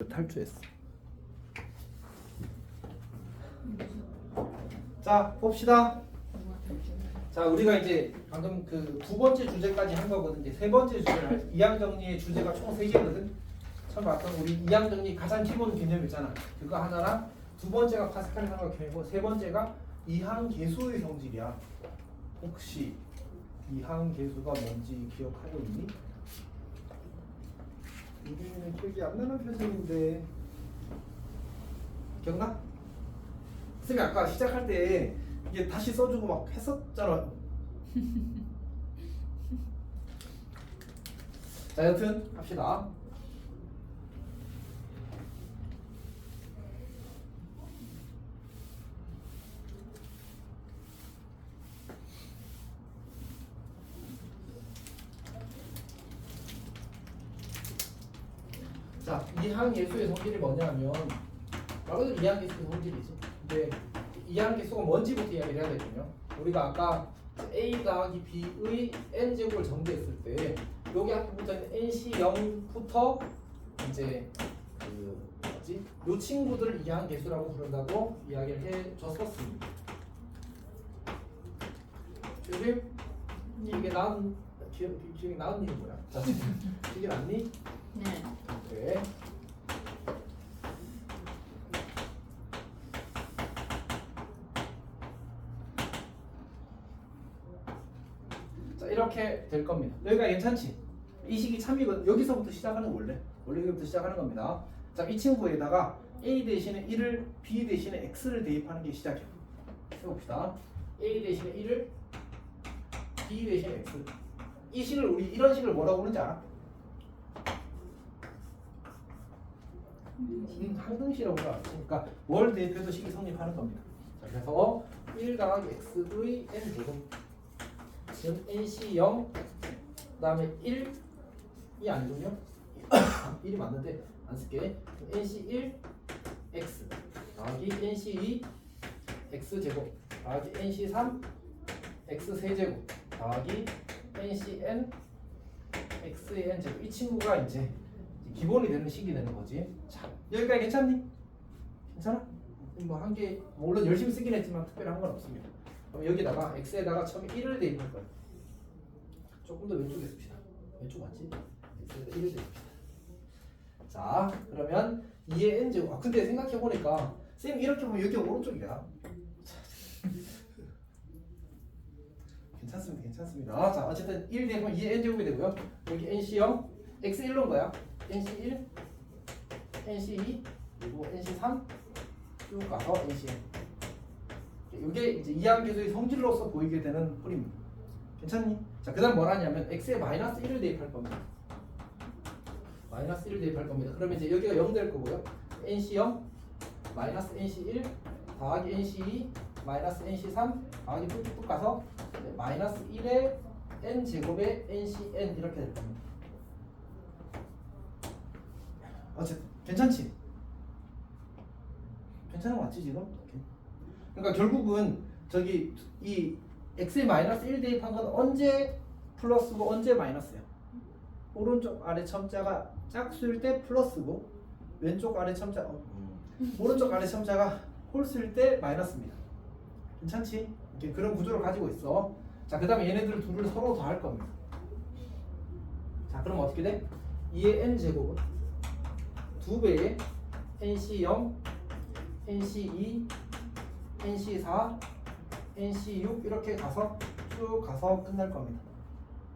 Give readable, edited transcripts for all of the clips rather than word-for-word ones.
탈주했어. 자, 봅시다. 자, 우리가 이제 방금 그 두 번째 주제까지 한 거거든. 이제 세 번째 주제를 할 이항 정리의 주제가 총 3개거든. 처음 봤던 우리 이항 정리 가장 기본 개념 있잖아. 그거 하나랑 두 번째가 파스칼 삼각형이고 세 번째가 이항 계수의 성질이야. 혹시 이항 계수가 뭔지 기억하고 있니? 우리는 기억이 안 나는 표정인데 기억나? 선생님이 아까 시작할 때 이게 다시 써주고 막 했었잖아. 자, 여튼 합시다. 자, 이항계수의 성질이 뭐냐면 말 그대로 이항계수의 성질이지. 근데 이항계수가 뭔지부터 이야기를 해야 되거든요. 우리가 아까 a 더하기 b의 n제곱을 정리했을 때 여기 앞에 붙어있는 nc0부터 이제 그 뭐지? 요 친구들을 이항계수라고 부른다고 이야기를 해줬었습니다. 지금 이게 나은 기억이 나은 일이 뭐야? 자, 기억이 났니? 네. 그래. 자, 이렇게 될 겁니다. 여기가 괜찮지? 이 식이 참이거든. 여기서부터 시작하는 거 원래 여기부터 시작하는 겁니다. 자, 이 친구에다가 a 대신에 1을 b 대신에 x를 대입하는 게 시작이야. 해봅시다. a 대신에 1을 b 대신에 x. 이 식을 우리 이런 식을 뭐라고 부르는지 알아? 항등식이라고 알아. 그러니까 뭘 대입해도 식이 성립하는 겁니다. 자, 그래서 1 더하기 x의 n제곱 지금 nc0 그다음에 1이 아니군요. 1이 맞는데 안 쓸게. nc1 x 더하기 nc2 x제곱 더하기 nc3 x 세제곱 더하기 ncn x의 n제곱. 이 친구가 이제 기본이 되는 식이 되는 거지. 자, 여기까지 괜찮니? 괜찮아? 뭐 한 개 물론 열심히 쓰긴 했지만 특별히 한 건 없습니다. 그럼 여기다가 x에다가 처음에 1을 대입할 거야. 조금 더 왼쪽에 씁시다. 왼쪽 맞지? x에다 1을 대입합시다. 자, 그러면 2의 n제곱. 아, 근데 생각해보니까 쌤 이렇게 보면 여기가 오른쪽이야. 괜찮습니다. 괜찮습니다. 자, 어쨌든 1 대입하면 2의 n제곱이 되고요. 여기 nc0 x 1로인 거야. nc1 nc2 그리고 nc3 쭉 가서 ncn. 이게 이제 이항계수의 성질로서 보이게 되는 풀입니다. 괜찮니? 자, 그 다음 뭘 하냐면 x에 마이너스 1을 대입할 겁니다. 마이너스 1을 대입할 겁니다. 그러면 이제 여기가 0 될 거고요. nc0 마이너스 nc1 더하기 nc2 마이너스 nc3 더하기 뚝뚝뚝 가서 마이너스 1의 n제곱의 ncn 이렇게 될 겁니다. 어쨌든 괜찮지? 괜찮은 거 맞지 지금? 그러니까 결국은 저기 이 x에 마이너스 1 대입한 건 언제 플러스고 언제 마이너스야? 오른쪽 아래 첨자가 짝수일 때 플러스고 왼쪽 아래 첨자 오른쪽 아래 첨자가 홀수일 때 마이너스입니다. 괜찮지? 이렇게 그런 구조를 가지고 있어. 자, 그 다음에 얘네들 둘을 서로 더할 겁니다. 자, 그럼 어떻게 돼? 2의 n제곱은 2배의 nc0 nc2 nc4 nc6 이렇게 가서 쭉 가서 끝날 겁니다.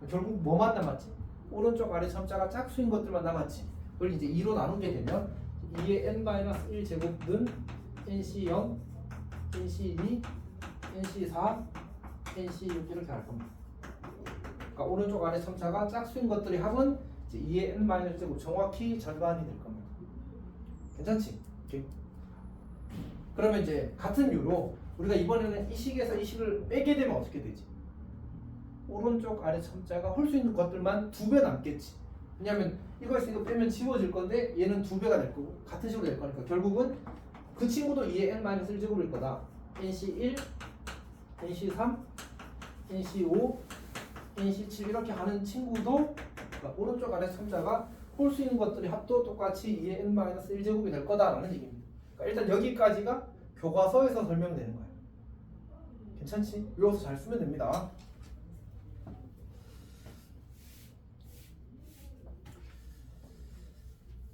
결국 뭐만 남았지? 오른쪽 아래 첨자가 짝수인 것들만 남았지. 그걸 이제 2로 나눈 게 되면 2의 n-1 제곱은 nc0 nc2 nc4 nc6 이렇게 할 겁니다. 그러니까 오른쪽 아래 첨자가 짝수인 것들의 합은 이제 2의 n-1 제곱 정확히 절반이 될 겁니다. 괜찮지? 오케이. 그러면 이제 같은 이유로 우리가 이번에는 이 식에서 이 식을 빼게 되면 어떻게 되지? 오른쪽 아래 첨자가 홀수 있는 것들만 2배 남겠지. 왜냐면 이거에서 이거 빼면 지워질 건데 얘는 2배가 될 거고 같은 식으로 될 거니까 결국은 그 친구도 2의 n-1 제곱일 거다. nc1 nc3 nc5 nc7 이렇게 하는 친구도 그러니까 오른쪽 아래 첨자가 볼 수 있는 것들이 합도 똑같이 2의 n-1제곱이 될 거다라는 얘기입니다. 그러니까 일단 여기까지가 교과서에서 설명되는 거예요. 괜찮지? 외워서 잘 쓰면 됩니다.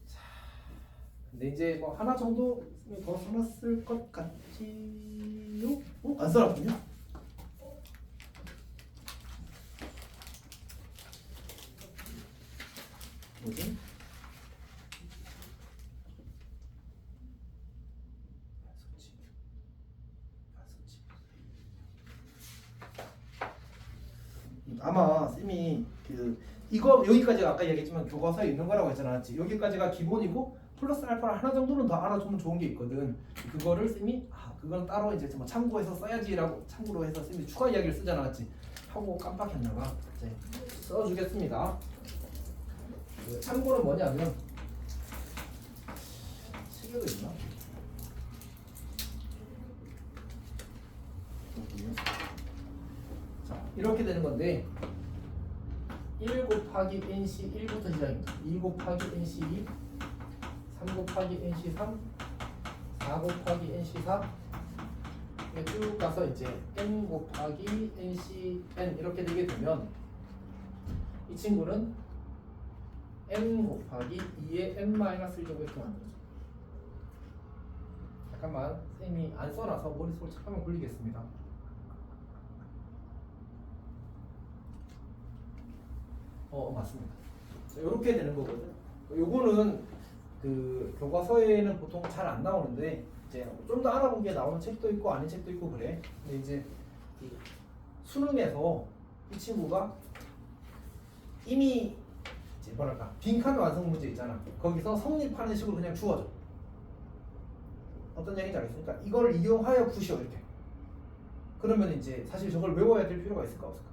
자, 근데 이제 뭐 하나 정도 더 써놨을 것 같지요? 안 써놨군요? 뭐지? 아마 쌤이 그 이거 여기까지가 아까 얘기했지만 교과서에 있는 거라고 했잖아. 여기까지가 기본이고 플러스 알파를 하나 정도는 더 알아두면 좋은 게 있거든. 그거를 쌤이 그건 따로 이제 뭐 참고해서 써야지라고 참고로 해서 쌤이 추가 이야기를 쓰잖아, 맞지? 하고 깜빡했나봐. 이제 써주겠습니다. 그 참고는 뭐냐면 시계도 있나? 자, 이렇게 되는 건데 1 곱하기 nc 1부터 시작입니다. 2 곱하기 nc 2, 3 곱하기 nc 3, 4 곱하기 nc 4 쭉 가서 이제 n 곱하기 nc n 이렇게 되게 되면 이 친구는 n 곱하기 2의 n-1제곱 이렇게 만들어져. 잠깐만 쌤이 안 써놔서 머릿속을 잠깐만 굴리겠습니다. 맞습니다. 이렇게 되는 거거든. 요거는 그 교과서에는 보통 잘 안 나오는데 이제 좀 더 알아본 게 나오는 책도 있고 아닌 책도 있고 그래. 근데 이제 그 수능에서 이 친구가 이미 이제 뭐랄까 빈칸 완성 문제 있잖아. 거기서 성립하는 식으로 그냥 주어져. 어떤 얘기인지 알겠습니까? 이걸 이용하여 푸시오 이렇게. 그러면 이제 사실 저걸 외워야 될 필요가 있을까 없을까?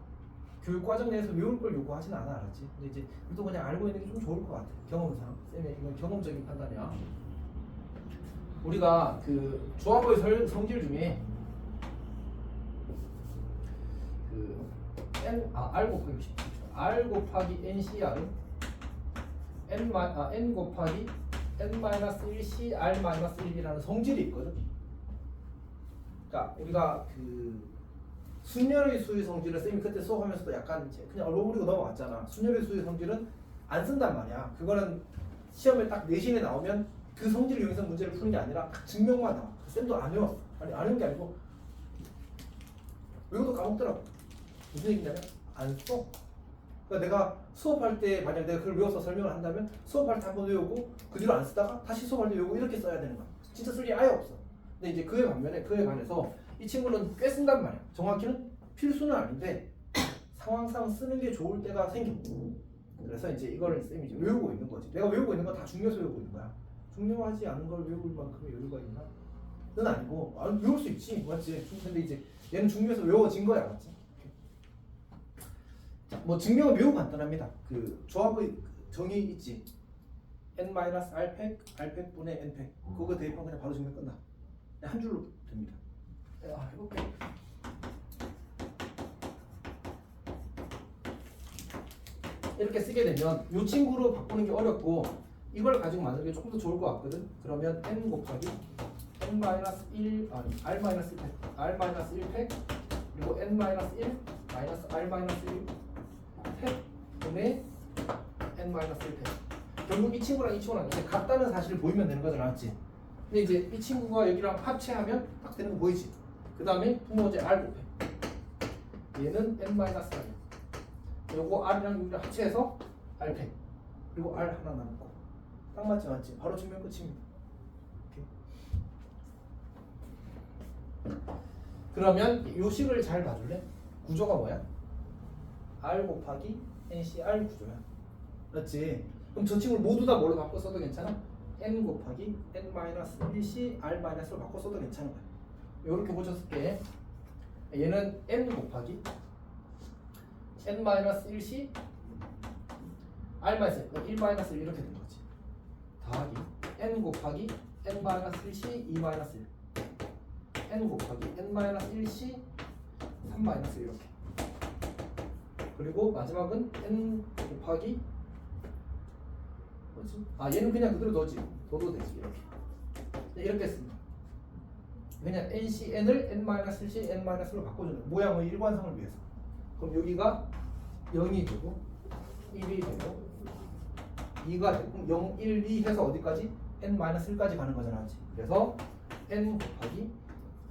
교육 과정 내에서 외울 걸 요구하진 않아, 알았지? 근데 이제 또 그냥 알고 있는 게 좀 좋을 것 같아. 경험상. 쌤의 이건 경험적인 판단이야. 우리가 그 조합의 성질 중에 그 R 곱하기 NCR은 N 곱하기 N-1C R-1이라는 성질이 있거든. 그러니까 우리가 그 순열의 수의 성질은 쌤이 그때 수업하면서도 약간 이제 그냥 얼버무리고 넘어갔잖아. 순열의 수의 성질은 안 쓴단 말이야. 그거는 시험에 딱 내신에 나오면 그 성질을 이용해서 문제를 푸는 게 아니라 딱 증명만 나와. 쌤도 안 외워. 아니 안 외운 게 아니고 외워도 까먹더라고. 무슨 얘기냐면 안 써. 그러니까 내가 수업할 때 만약 내가 그걸 외워서 설명을 한다면 수업할 때 한번 외우고 그 뒤로 안 쓰다가 다시 수업할 때 외우고 이렇게 써야 되는 거야. 진짜 쓸 일이 아예 없어. 근데 이제 그에 반해서 이 친구는 꽤 쓴단 말이야. 정확히는 필수는 아닌데 상황상 쓰는 게 좋을 때가 생겨. 그래서 이제 이거를 쌤이 이제 외우고 있는 거지. 내가 외우고 있는 건 다 중요해서 외우고 있는 거야. 중요하지 않은 걸 외울 만큼의 여유가 있나? 는 아니고 외울 수 있지, 맞지? 근데 이제 얘는 중요해서 외워진 거야, 맞지? 뭐 증명은 매우 간단합니다. 그 조합의 정의 있지. n-r팩, r팩분의 n팩. 그거 대입하면 그냥 바로 증명 끝나. 한 줄로 됩니다. 해볼게. 이렇게 쓰게 되면 이 친구로 바꾸는 게 어렵고 이걸 가지고 만드는 게 조금 더 좋을 것 같거든. 그러면 n 곱하기 n-1 r-1팩, r-1팩 그리고 n-1 r-1 팩분의 n-1팩. 결국 이 친구랑 이 친구랑 이제 같다는 사실을 보이면 되는 거잖아, 맞지? 근데 이제 이 친구가 여기랑 합체하면 딱 되는 거 보이지? 그 다음에 분모제 r 곱해. 얘는 n-1. 요거 r이랑 6이랑 합체해서 r팩. 그리고 r 하나 남고. 딱 맞지, 맞지? 바로 증명 끝입니다. 이렇게. 그러면 요 식을 잘 봐줄래? 구조가 뭐야? r 곱하기 ncr 구조야. 맞지? 그럼 저 친구를 모두 다 뭘로 바꿔 써도 괜찮아? n 곱하기 n-1c r-로 바꿔 써도 괜찮은 거야. 요렇게 고쳤을게. 얘는 n 곱하기 n-1c r-1 1-1 이렇게 된 거지. 더하기 n 곱하기 n-1c 2-1 n 곱하기 n-1c 3-1 이렇게. 그리고 마지막은 n 곱하기 뭐지? 아 얘는 그냥 그대로 넣지. 둬도 되지 이렇게. 이렇게 씁니다. 그냥 NCN을 N-1C N-1로 바꿔주는 모양의 일관성을 위해서. 그럼 여기가 0이 되고 1이 되고 2가 되고 0, 1, 2 해서 어디까지? N-1까지 가는 거잖아. 그래서 N 곱하기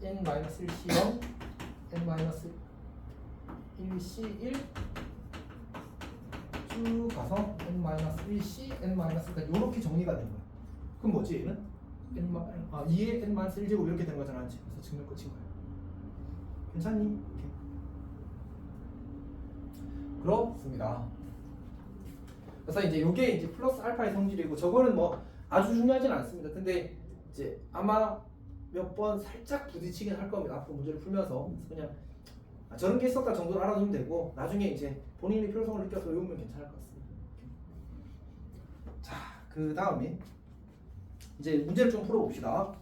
N-1C0 N-1C1 쭉 가서 N-1C N-까지 이렇게 정리가 된 거야. 그럼 뭐지 얘는? 2의 N-1제곱 이렇게 된 거잖아. 그래서 증명 끝인 거야. 괜찮니? 이렇게. 그렇습니다. 그래서 이제 요게 이제 플러스 알파의 성질이고 저거는 뭐 아주 중요하진 않습니다. 근데 이제 아마 몇 번 살짝 부딪히긴 할 겁니다. 앞으로 문제를 풀면서. 그래서 그냥 저런 게 있었다 정도로 알아두면 되고 나중에 이제 본인이 필요성을 느껴서 외우면 괜찮을 것 같습니다. 자, 그 다음에 이제 문제를 좀 풀어봅시다.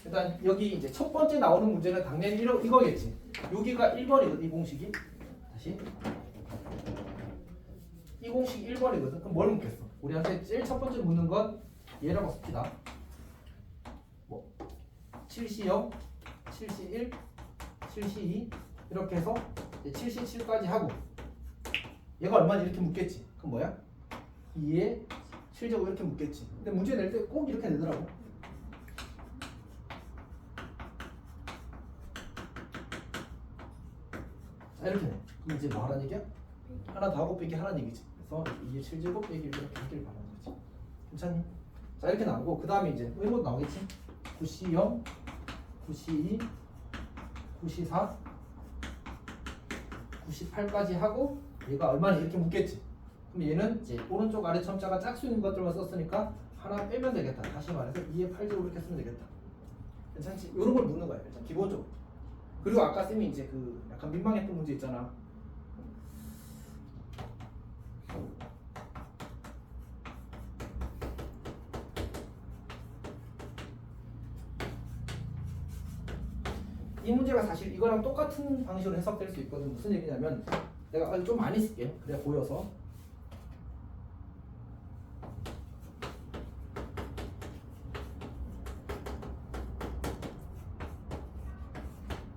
일단 여기 이제 첫 번째 나오는 문제는 당연히 이거겠지. 여기가 1번이거든 이 공식이. 다시 이 공식이 1번이거든. 그럼 뭘 묻겠어? 우리한테 제일 첫 번째 묻는 건 얘라고 씁시다. 뭐 7C0, 7C1, 7C2 이렇게 해서 7C7까지 하고 얘가 얼마나 이렇게 묻겠지. 그럼 뭐야? 2에 7제곱 이렇게 묻겠지. 근데 문제 낼 때 꼭 이렇게 내더라고. 자 이렇게 내. 그럼 이제 뭐 하라는 얘기야? 하나 더 하고 빼기 하라는 얘기지. 그래서 2에 7제곱 빼기 이렇게 하길 바라는 거지. 괜찮니? 자 이렇게 나오고 그 다음에 이제 이것도 나오겠지. 9C0, 9C2, 9C4, 98까지 하고 얘가 얼마나 이렇게 묻겠지. 그럼 얘는 이제 오른쪽 아래 첨자가 짝수인 것들만 썼으니까 하나 빼면 되겠다. 다시 말해서 2에 8제곱 이렇게 쓰면 되겠다. 괜찮지? 이런 걸 묻는 거야 일단 기본적으로. 그리고 아까 쌤이 이제 그 약간 민망했던 문제 있잖아. 이 문제가 사실 이거랑 똑같은 방식으로 해석될 수 있거든. 무슨 얘기냐면 내가 좀 많이 쓸게. 그래 보여서.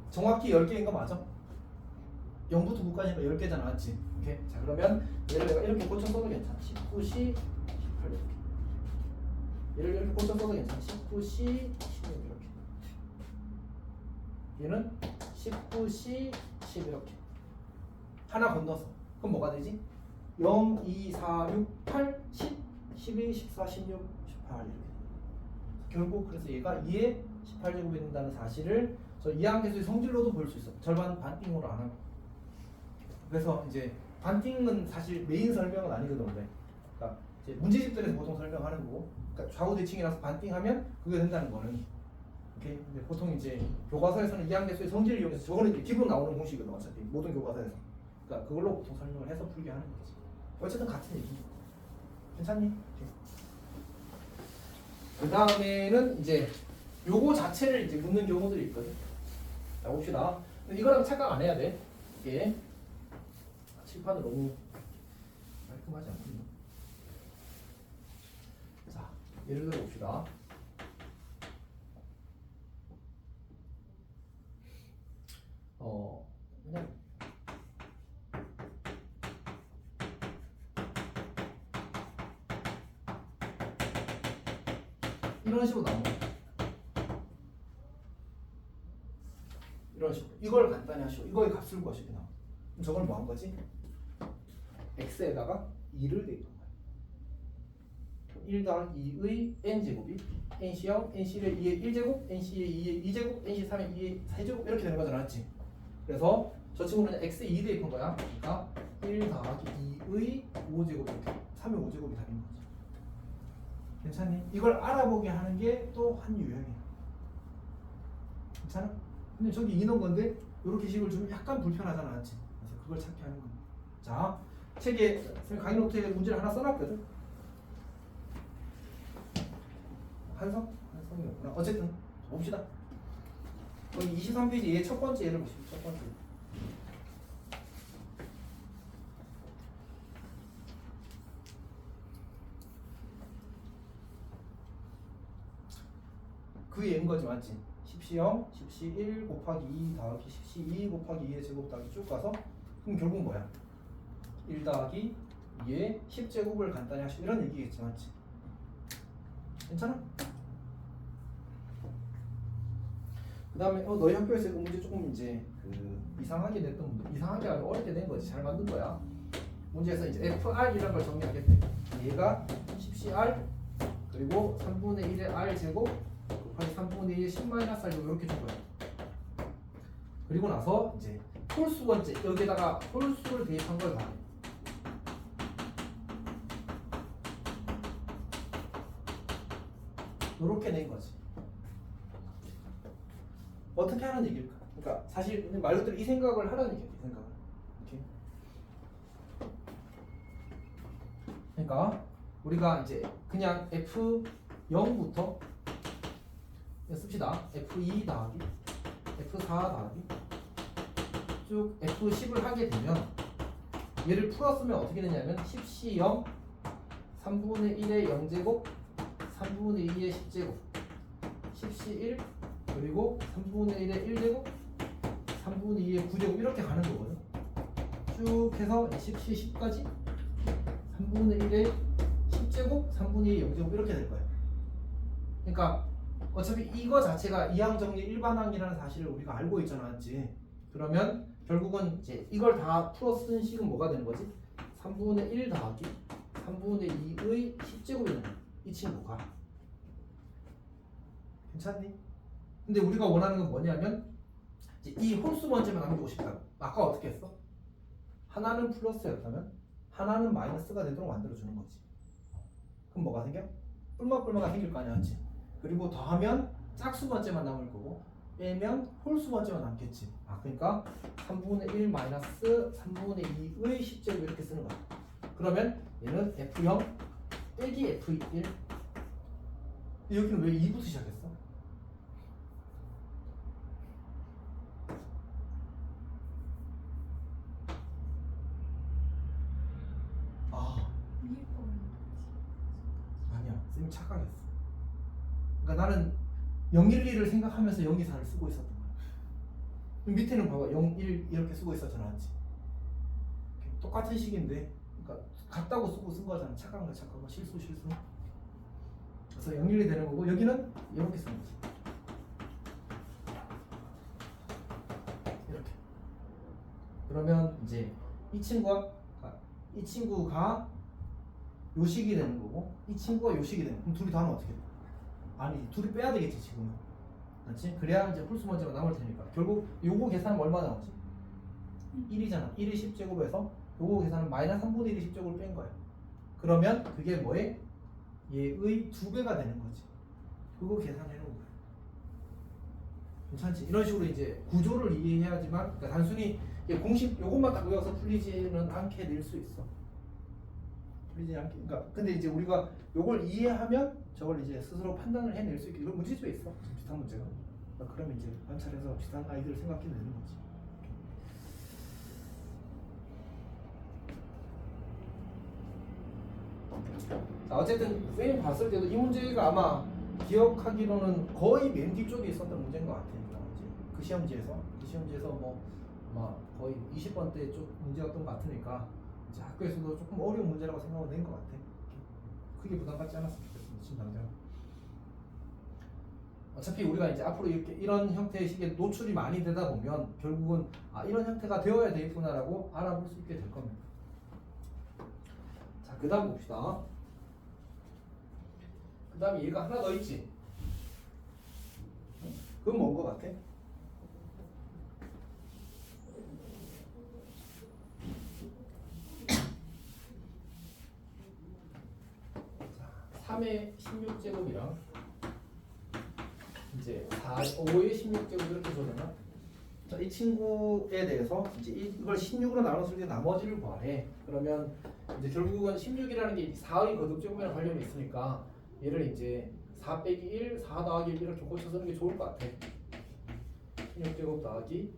정확히 10개인 거 맞아? 0부터 9까지가 10개잖아. 맞지? 오케이. 자 그러면 얘를 내가 이렇게 고쳐 써도 괜찮아. 19C, 18 이렇게. 얘를 이렇게 고쳐 써도 괜찮아. 19C, 16 이렇게. 얘는 19C, 10 이렇게. 하나 건너서. 그럼 뭐가 되지? 0, 2, 4, 6, 8, 10, 12, 14, 16, 18 이렇게. 결국 그래서 얘가 2에 18제곱이 된다는 사실을 저 이항계수의 성질로도 볼 수 있어. 절반 반띵으로 안 하고. 그래서 이제 반띵은 사실 메인 설명은 아니거든 원래. 그러니까 이제 문제집들에서 보통 설명하는 거고. 그러니까 좌우 대칭이라서 반띵하면 그게 된다는 거는. 오케이. 근데 보통 이제 교과서에서는 이항계수의 성질을 이용해서 저거는 이제 기본 나오는 공식이거든 어차피 모든 교과서에서. 그러니까 그걸로 보통 설명을 해서 풀게 하는 거지. 어쨌든 같은 얘기. 괜찮니? 그 다음에는 이제 요거 자체를 이제 묻는 경우들이 있거든. 자 봅시다. 근데 이거랑 착각 안 해야 돼. 이게 칠판은 너무 깔끔하지 않군요. 자 예를 들어 봅시다. 그냥 이런 식으로 나온 거야. 이런 식으로. 이걸 간단히 하시고 이거의 값을 구하시게 나와. 그럼 저걸 뭐 한 거지? x에다가 2를 대입한 거야. 1 더하기 2의 n제곱이 nc0, nc1의 2의 1제곱, nc2의 2의 2제곱, nc3의 2의 4제곱 이렇게 되는 거잖아. 맞지? 그래서 저 친구는 x에 2 대입한 거야. 그러니까 1 더하기 2의 5제곱 이렇게 3의 5제곱이 답인 거지. 괜찮니? 이걸 알아보게 하는 게 또 한 유형이야. 괜찮아? 근데 저기 인원 건데 이렇게 식을 주면 약간 불편하잖아. 맞지? 그래서 그걸 찾게 하는 겁니다. 자, 책에 강의 노트에 문제를 하나 써놨거든. 한성이었구나. 어쨌든 봅시다. 여기 23페이지에 첫 번째 예를 보시죠. 첫 번째. 그 얘인 거지 맞지? 10시 0, 10시 1 곱하기 2 더하기 10시 2 곱하기 2의 제곱 더하기 쭉 가서 그럼 결국 뭐야? 1 더하기 2의 10제곱을 간단히 하시고 이런 얘기겠지 맞지? 괜찮아? 그 다음에 너희 학교에서 그 문제 조금 이제 그 이상하게 냈던 문제 이상하게 아니라 어렵게 된 거지 잘 만든 거야 문제에서 이제 FR이라는 걸 정리하겠대 얘가 10CR 그리고 3분의 1의 R 제곱 곱하기 3분의 1의 10-R 제곱 이렇게 준 거야 그리고 나서 이제 홀수 번째 여기에다가 홀수를 대입한 걸 봐. 요렇게 낸 거지. 어떻게 하는 얘기일까? 그러니까 사실 말 그대로 이 생각을 하라는 얘기야. 이 생각을. 이렇게. 그러니까 우리가 이제 그냥 F0부터 씁시다. F2 더하기 F4 더하기 쭉 F10을 하게 되면 얘를 풀었으면 어떻게 되냐면 10C 0 3분의 1의 0제곱 3분의 2의 10제곱 10C 1 그리고 3분의 1의 1제곱 3분의 2의 9제곱 이렇게 가는 거거든 쭉 해서 10C 10까지 3분의 1의 10제곱 3분의 2의 0제곱 이렇게 될 거야 그러니까 어차피 이거 자체가 이항정리 일반항이라는 사실을 우리가 알고 있잖아 맞지? 그러면 결국은 이제 이걸 다 풀어 쓴 식은 뭐가 되는 거지? 3분의 1 더하기 3분의 2의 10제곱이 되는 거야 이 친구가 괜찮니? 근데 우리가 원하는 건 뭐냐면 이제 이 홀수 번째만 남기고 싶다 아까 어떻게 했어? 하나는 플러스였다면 하나는 마이너스가 되도록 만들어주는 거지 그럼 뭐가 생겨? 뿔마뿔마가 생길 거 아니야 맞지? 그리고 더하면 짝수 번째만 남을 거고 빼면 홀수 번째만 남겠지 그러니까 3분의 1 마이너스 3분의 2의 10제곱 이렇게 쓰는 거야 그러면 얘는 F0 빼기 F1 여기는 왜 2부터 시작했어? 아니야 쌤이 착각했어 그러니까 나는 011을 생각하면서 024를 쓰고 있었던 거야 밑에는 봐봐 01 이렇게 쓰고 있었잖아 맞지? 똑같은 식인데 그러니까 같다고 쓰고 쓴 거잖아 착각한 거 실수 그래서 012 되는 거고 여기는 이렇게 쓰는 거지 이렇게 그러면 이제 이 친구가 요식이 되는 거고 이 친구가 요식이 되는 거고 그럼 둘이 다는 어떻게 돼? 아니 둘이 빼야 되겠지 지금은 맞지? 그래야 이제 홀수 번째가 남을 테니까 결국 요거 계산하면 얼마 나오지? 1이잖아 1이 10제곱에서 요거 계산은 마이너스 3분의 1이 10제곱을 뺀 거야 그러면 그게 뭐에? 얘의 2배가 되는 거지 그거 계산해 놓은 거야 괜찮지? 이런 식으로 이제 구조를 이해해야지만 그러니까 단순히 공식 요것만 딱 외워서 풀리지는 않게 낼 수 있어 풀리지 않게 그러니까 근데 이제 우리가 요걸 이해하면 저걸 이제 스스로 판단을 해낼 수 있게 이건 문제집에 있어 비슷한 문제가 그러니까 그러면 이제 관찰해서 비슷한 아이들을 생각해 내는 거지 자 어쨌든 쌤이 봤을 때도 이 문제가 아마 기억하기로는 거의 맨 뒤쪽에 있었던 문제인 것 같아요 그 시험지에서 뭐 아마 거의 20번대 쪽 문제였던 것 같으니까 이제 학교에서도 조금 어려운 문제라고 생각을 낸 것 같아 크게 부담 갖지 않았으면 좋겠습니다 지금 당장 어차피 우리가 이제 앞으로 이렇게 이런 형태의 식에 노출이 많이 되다 보면 결국은 이런 형태가 되어야 되겠구나라고 알아볼 수 있게 될 겁니다 자 그 다음 봅시다 그 다음에 얘가 하나 더 있지 그건 뭔 것 같아? 3의 16제곱이랑 이제 5의 16제곱 이렇게 줘되나? 자, 이 친구에 대해서 이제 이걸 16으로 나눴을 때 나머지를 구하래. 그러면 이제 결국은 16이라는 게 4의 거듭제곱이랑 관련이 있으니까 얘를 이제 4 빼기 1, 4 더하기 1 이렇게 고쳐 쓰는 게 좋을 것 같아. 16제곱 더하기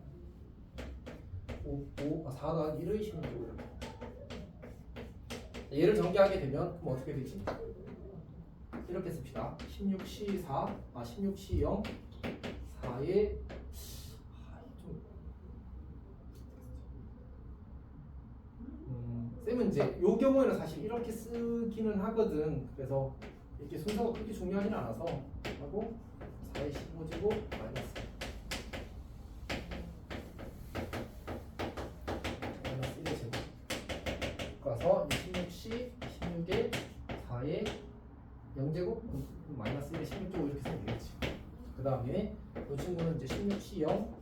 4 더하기 1의 16제곱 이렇게. 얘를 전개하게 되면 그럼 어떻게 되지? 이렇게 씁시다. 16C 4, 16C 0, 4에 쌤은 이제 요 경우에는 사실 이렇게 쓰기는 하거든. 그래서 이렇게 순서가 그렇게 중요하진 않아서 하고 4에 15제곱 마이너스 1의 제곱 가서 16C 16에 4에 0제곱 마이너스 1에 16제곱 이렇게 쓰면 되겠지. 그 다음에 이 친구는 이제 16C 0,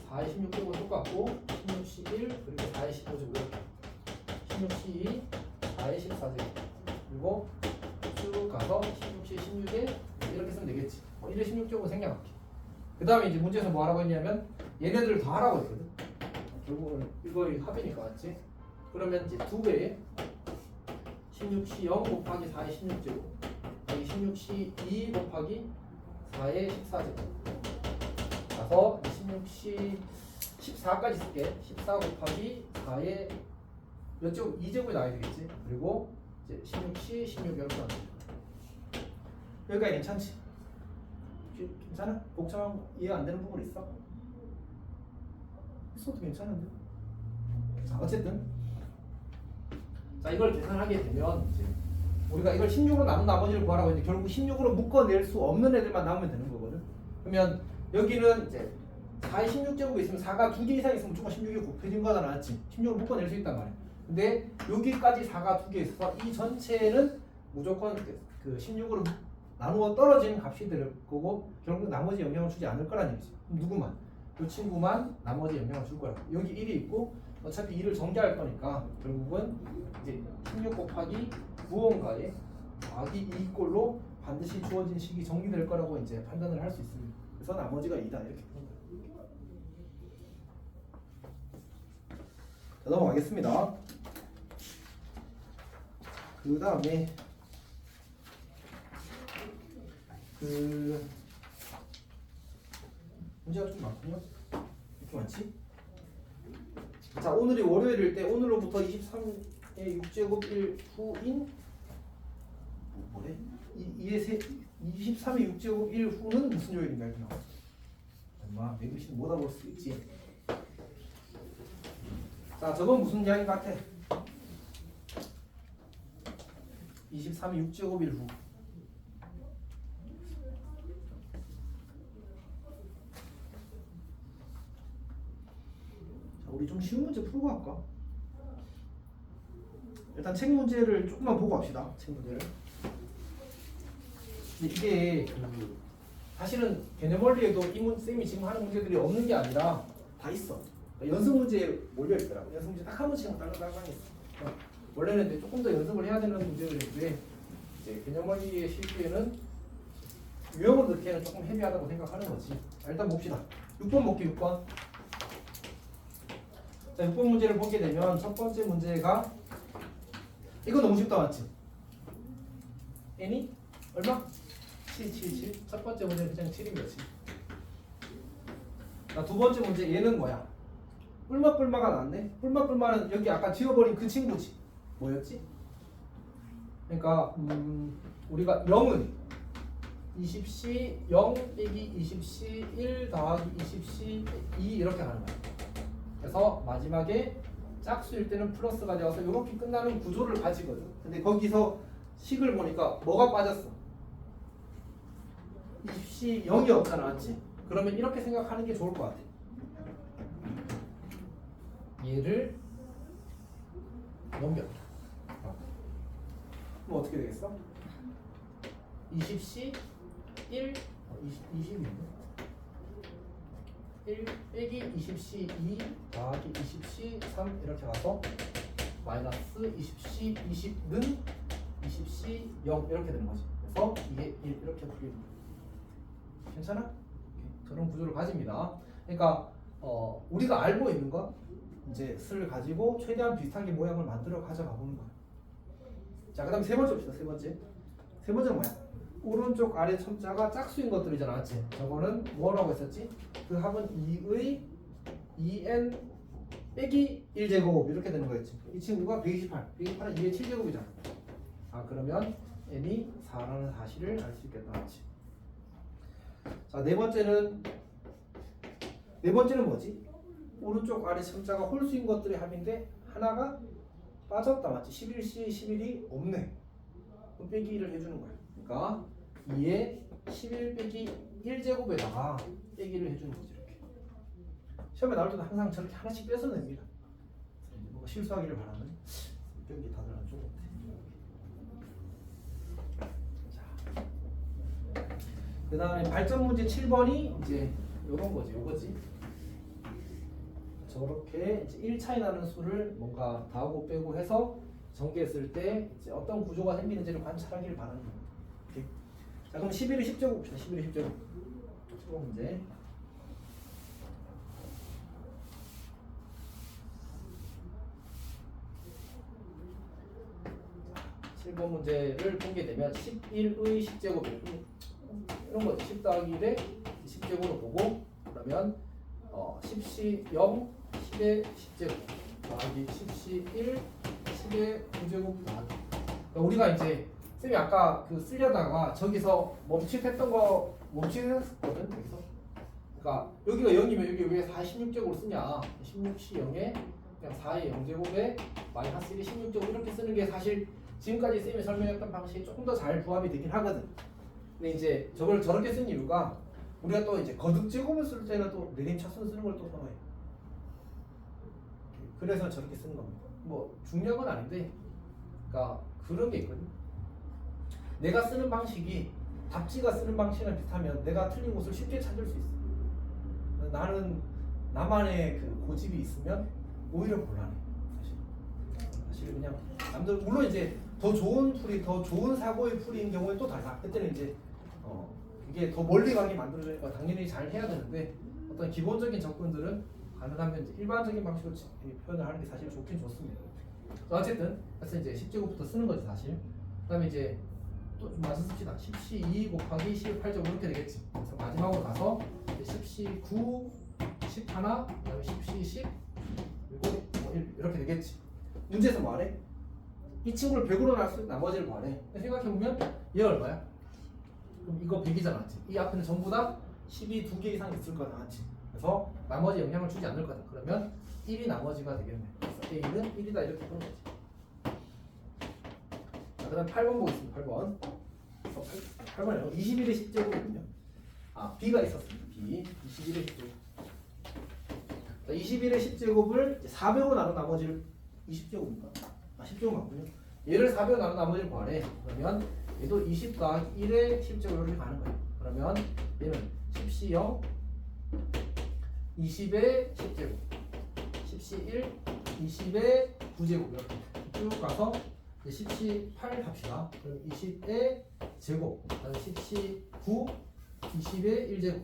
4에 16제곱 똑같고 16C 1 그리고 4에 15제곱 이렇게 16C 2, 4에 14제곱 그리고 쭉 가서 16C 16에 이렇게 쓰면 되겠지. 1에 16제곱 생략할게. 그 다음에 이제 문제에서 뭐 하라고 했냐면 얘네들을 다 하라고 했거든. 결국은 이거 합이니까 맞지? 그러면 이제 2배에 16C 0 곱하기 4의 16제곱 여기 16C 2 곱하기 4의 14제곱 가서 16C 14까지 쓸게. 14 곱하기 4의 몇 제곱? 2제곱이 나와야 되겠지? 그리고 이제 16C 16 이렇게 나와. 여기까지 괜찮지? 괜찮아? 복잡한 거 이해 안 되는 부분 있어? 있어도 괜찮은데? 자 어쨌든 자 이걸 계산하게 되면 이제 우리가 이걸 16으로 남은 나머지를 구하라고 했는데 결국 16으로 묶어낼 수 없는 애들만 남으면 되는 거거든. 그러면 여기는 이제 4에 16제곱이 있으면 4가 2개 이상 있으면 무조건 16이 곱해진 거다 나왔지. 16으로 묶어낼 수 있단 말이야. 근데 여기까지 4가 2개 있어서 이 전체는 무조건 그 16으로 나누어 떨어지는 값이 될 거고 결국 나머지 영향을 주지 않을 거란 얘기지. 그럼 누구만? 이 친구만 나머지 영향을 줄 거라고. 여기 1이 있고 어차피 2를 전개할 거니까 결국은 이제 16 곱하기 무언가에 더하기 2 꼴로 반드시 주어진 식이 정리될 거라고 이제 판단을 할 수 있습니다. 그래서 나머지가 2다 이렇게 보는 거예요. 자, 넘어가겠습니다. 그 다음에 문제가 좀 많군요. 이렇게 많지? 자 오늘이 월요일일 때 오늘로부터 23의 6제곱 1 후인 뭐래? 23의 6제곱 1 후는 무슨 요일인가 이렇게 나와. 엄마 매글씨는 못 알아볼 수 있지. 자 저건 무슨 이야기 같아? 23의 6제곱 1 후. 우리 좀 쉬운 문제 풀고 할까? 일단 책 문제를 조금만 보고 합시다. 책 문제를. 근데 이게 사실은 개념 원리에도 쌤이 지금 하는 문제들이 없는 게 아니라 다 있어. 그러니까 연습 문제에 몰려 있더라고. 연습 문제 딱 한 문제씩 딸랑딸랑 있어. 원래는 이제 조금 더 연습을 해야 되는 문제들인데 이제 개념 원리의 실기에는 유형으로 넣기에는 조금 헤비하다고 생각하는 거지. 자, 일단 봅시다. 6번 볼게 6번. 자, 6번 문제를 보게 되면 첫 번째 문제가 이거 너무 쉽다 맞지? n이 얼마? 7, 7, 7. 첫 번째 문제는 그냥 7인 거지. 자, 두 번째 문제 얘는 뭐야? 뿔마뿔마가 나왔네. 뿔마뿔마는 여기 아까 지워버린 그 친구지. 뭐였지? 그러니까 우리가 0은 20C 0 빼기 20C 1 더하기 20C 2 이렇게 하는 거야. 그래서 마지막에 짝수일 때는 플러스가 되어서 이렇게 끝나는 구조를 가지거든. 근데 거기서 식을 보니까 뭐가 빠졌어? 20C 0이 없잖아, 맞지? 그러면 이렇게 생각하는 게 좋을 것 같아. 얘를 넘겼다. 그럼 어떻게 되겠어? 20C 1 20이네. 1 빼기 20C 2 더하기 20C 3 이렇게 가서 마이너스 20C 20는 20C 0 이렇게 되는 거지. 그래서 이게 1 이렇게 풀리는 거야. 괜찮아? 저런 구조를 가집니다. 그러니까 우리가 알고 있는 거 이제 수를 가지고 최대한 비슷하게 모양을 만들어 가져가 보는 거야. 자, 그다음 세 번째 봅시다. 세 번째. 세 번째는 뭐야? 오른쪽 아래 첨자가 짝수인 것들이잖아, 맞지? 저거는 뭐라고 했었지? 그 합은 2의 2n 빼기 1제곱 이렇게 되는 거였지. 이 친구가 128. 128은 2의 7제곱이잖아. 아, 그러면 n이 4라는 사실을 알 수 있겠다. 그렇지? 자, 네 번째는 뭐지? 오른쪽 아래 첨자가 홀수인 것들의 합인데 하나가 빠졌다. 맞지? 11C에 11이 없네. 그럼 빼기 1을 해주는 거야. 그러니까 2에 11 빼기 1제곱에다가 빼기를 해주는 거지. 이렇게 시험에 나올 때도 항상 저렇게 하나씩 빼서 냅니다. 뭔가 실수하기를 바라는 여기 다들 안 좋은 것 같아. 그 다음에 발전 문제 7번이 이제 요런 거지. 요거지. 저렇게 이제 1 차이 나는 수를 뭔가 더하고 빼고 해서 전개했을 때 이제 어떤 구조가 생기는지를 관찰하기를 바라는 거예요. 오케이. 자, 그럼 11의 10제곱 봅시다. 11의 10제곱. 7번 문제. 자, 7번 문제를 보게 되면 11의 10제곱 이런 거 10 더하기 1에 10제곱으로 보고 그러면 10시 0 10의 10제곱 더하기 10시 1 10의 9제곱 더하기 우리가 이제 쌤이 아까 그 쓰려다가 저기서 멈칫했던 거 멈칫했었거든 여기서 그러니까 여기가 0이면 여기 왜 46제곱으로 쓰냐 16시 0에 그냥 4의 0제곱에 마이너스 1이 16제곱 이렇게 쓰는 게 사실 지금까지 쌤이 설명했던 방식이 조금 더 잘 부합이 되긴 하거든. 근데 이제 저걸 저렇게 쓴 이유가 우리가 또 이제 거듭 제곱을 쓸 때는 또 네림 차순 쓰는 걸 또 선호해. 그래서 저렇게 쓰는 겁니다. 뭐 중요한 건 아닌데, 그러니까 그런 게 있거든. 내가 쓰는 방식이 답지가 쓰는 방식이랑 비슷하면 내가 틀린 곳을 쉽게 찾을 수 있어. 나는 나만의 그 고집이 있으면 오히려 곤란해. 사실 그냥 남들 물론 이제 더 좋은 풀이 더 좋은 사고의 풀이인 경우에 또 달라. 그때는 이제 이게 더 멀리 가게 만들어주니까 당연히 잘 해야 되는데 어떤 기본적인 접근들은 가능하면 이제 일반적인 방식으로 표현을 하는 게 사실 좋긴 좋습니다. 어쨌든 그래서 이제 10제곱부터 쓰는 거지 사실. 그다음에 이제 또 좀 맞춰 씁시다. 10시 2 곱하기 12제곱 이렇게 되겠지. 그래서 마지막으로 가서 10시 9 10 하나 그다음에 10시 10 그리고 뭐 이렇게 되겠지. 문제에서 뭐하래? 이 친구를 100으로 나눌 수 있는 나머지를 구하래. 생각해보면 얘가 얼마야? 그럼 이거 100이잖아. 맞지? 이 앞에는 전부 다 10이 2개 이상 있을 거다. 맞지? 그래서 나머지 영향을 주지 않을 거다. 그러면 1이 나머지가 되겠네. 그래서 A는 1이다 이렇게 보는 거지. 자, 그 다음 8번 보겠습니다. 8번 8번이요. 21의 10제곱이거든요. 아, B가 있었습니다. B 21의 10제곱. 21의 10제곱을 400으로 나눈 나머지를 20제곱인가? 10제곱 맞군요. 얘를 400으로 나눈 나머지를 구하래. 그러면 얘도 20 더하기 1의 10제곱 이렇게 가는 거예요. 그러면 얘는 10시 0 20의 10제곱 10시 1 20의 9제곱 이렇게 쭉 가서 10시 8 합시다. 그럼 20의 제곱 그다음에 10시 9 20의 1제곱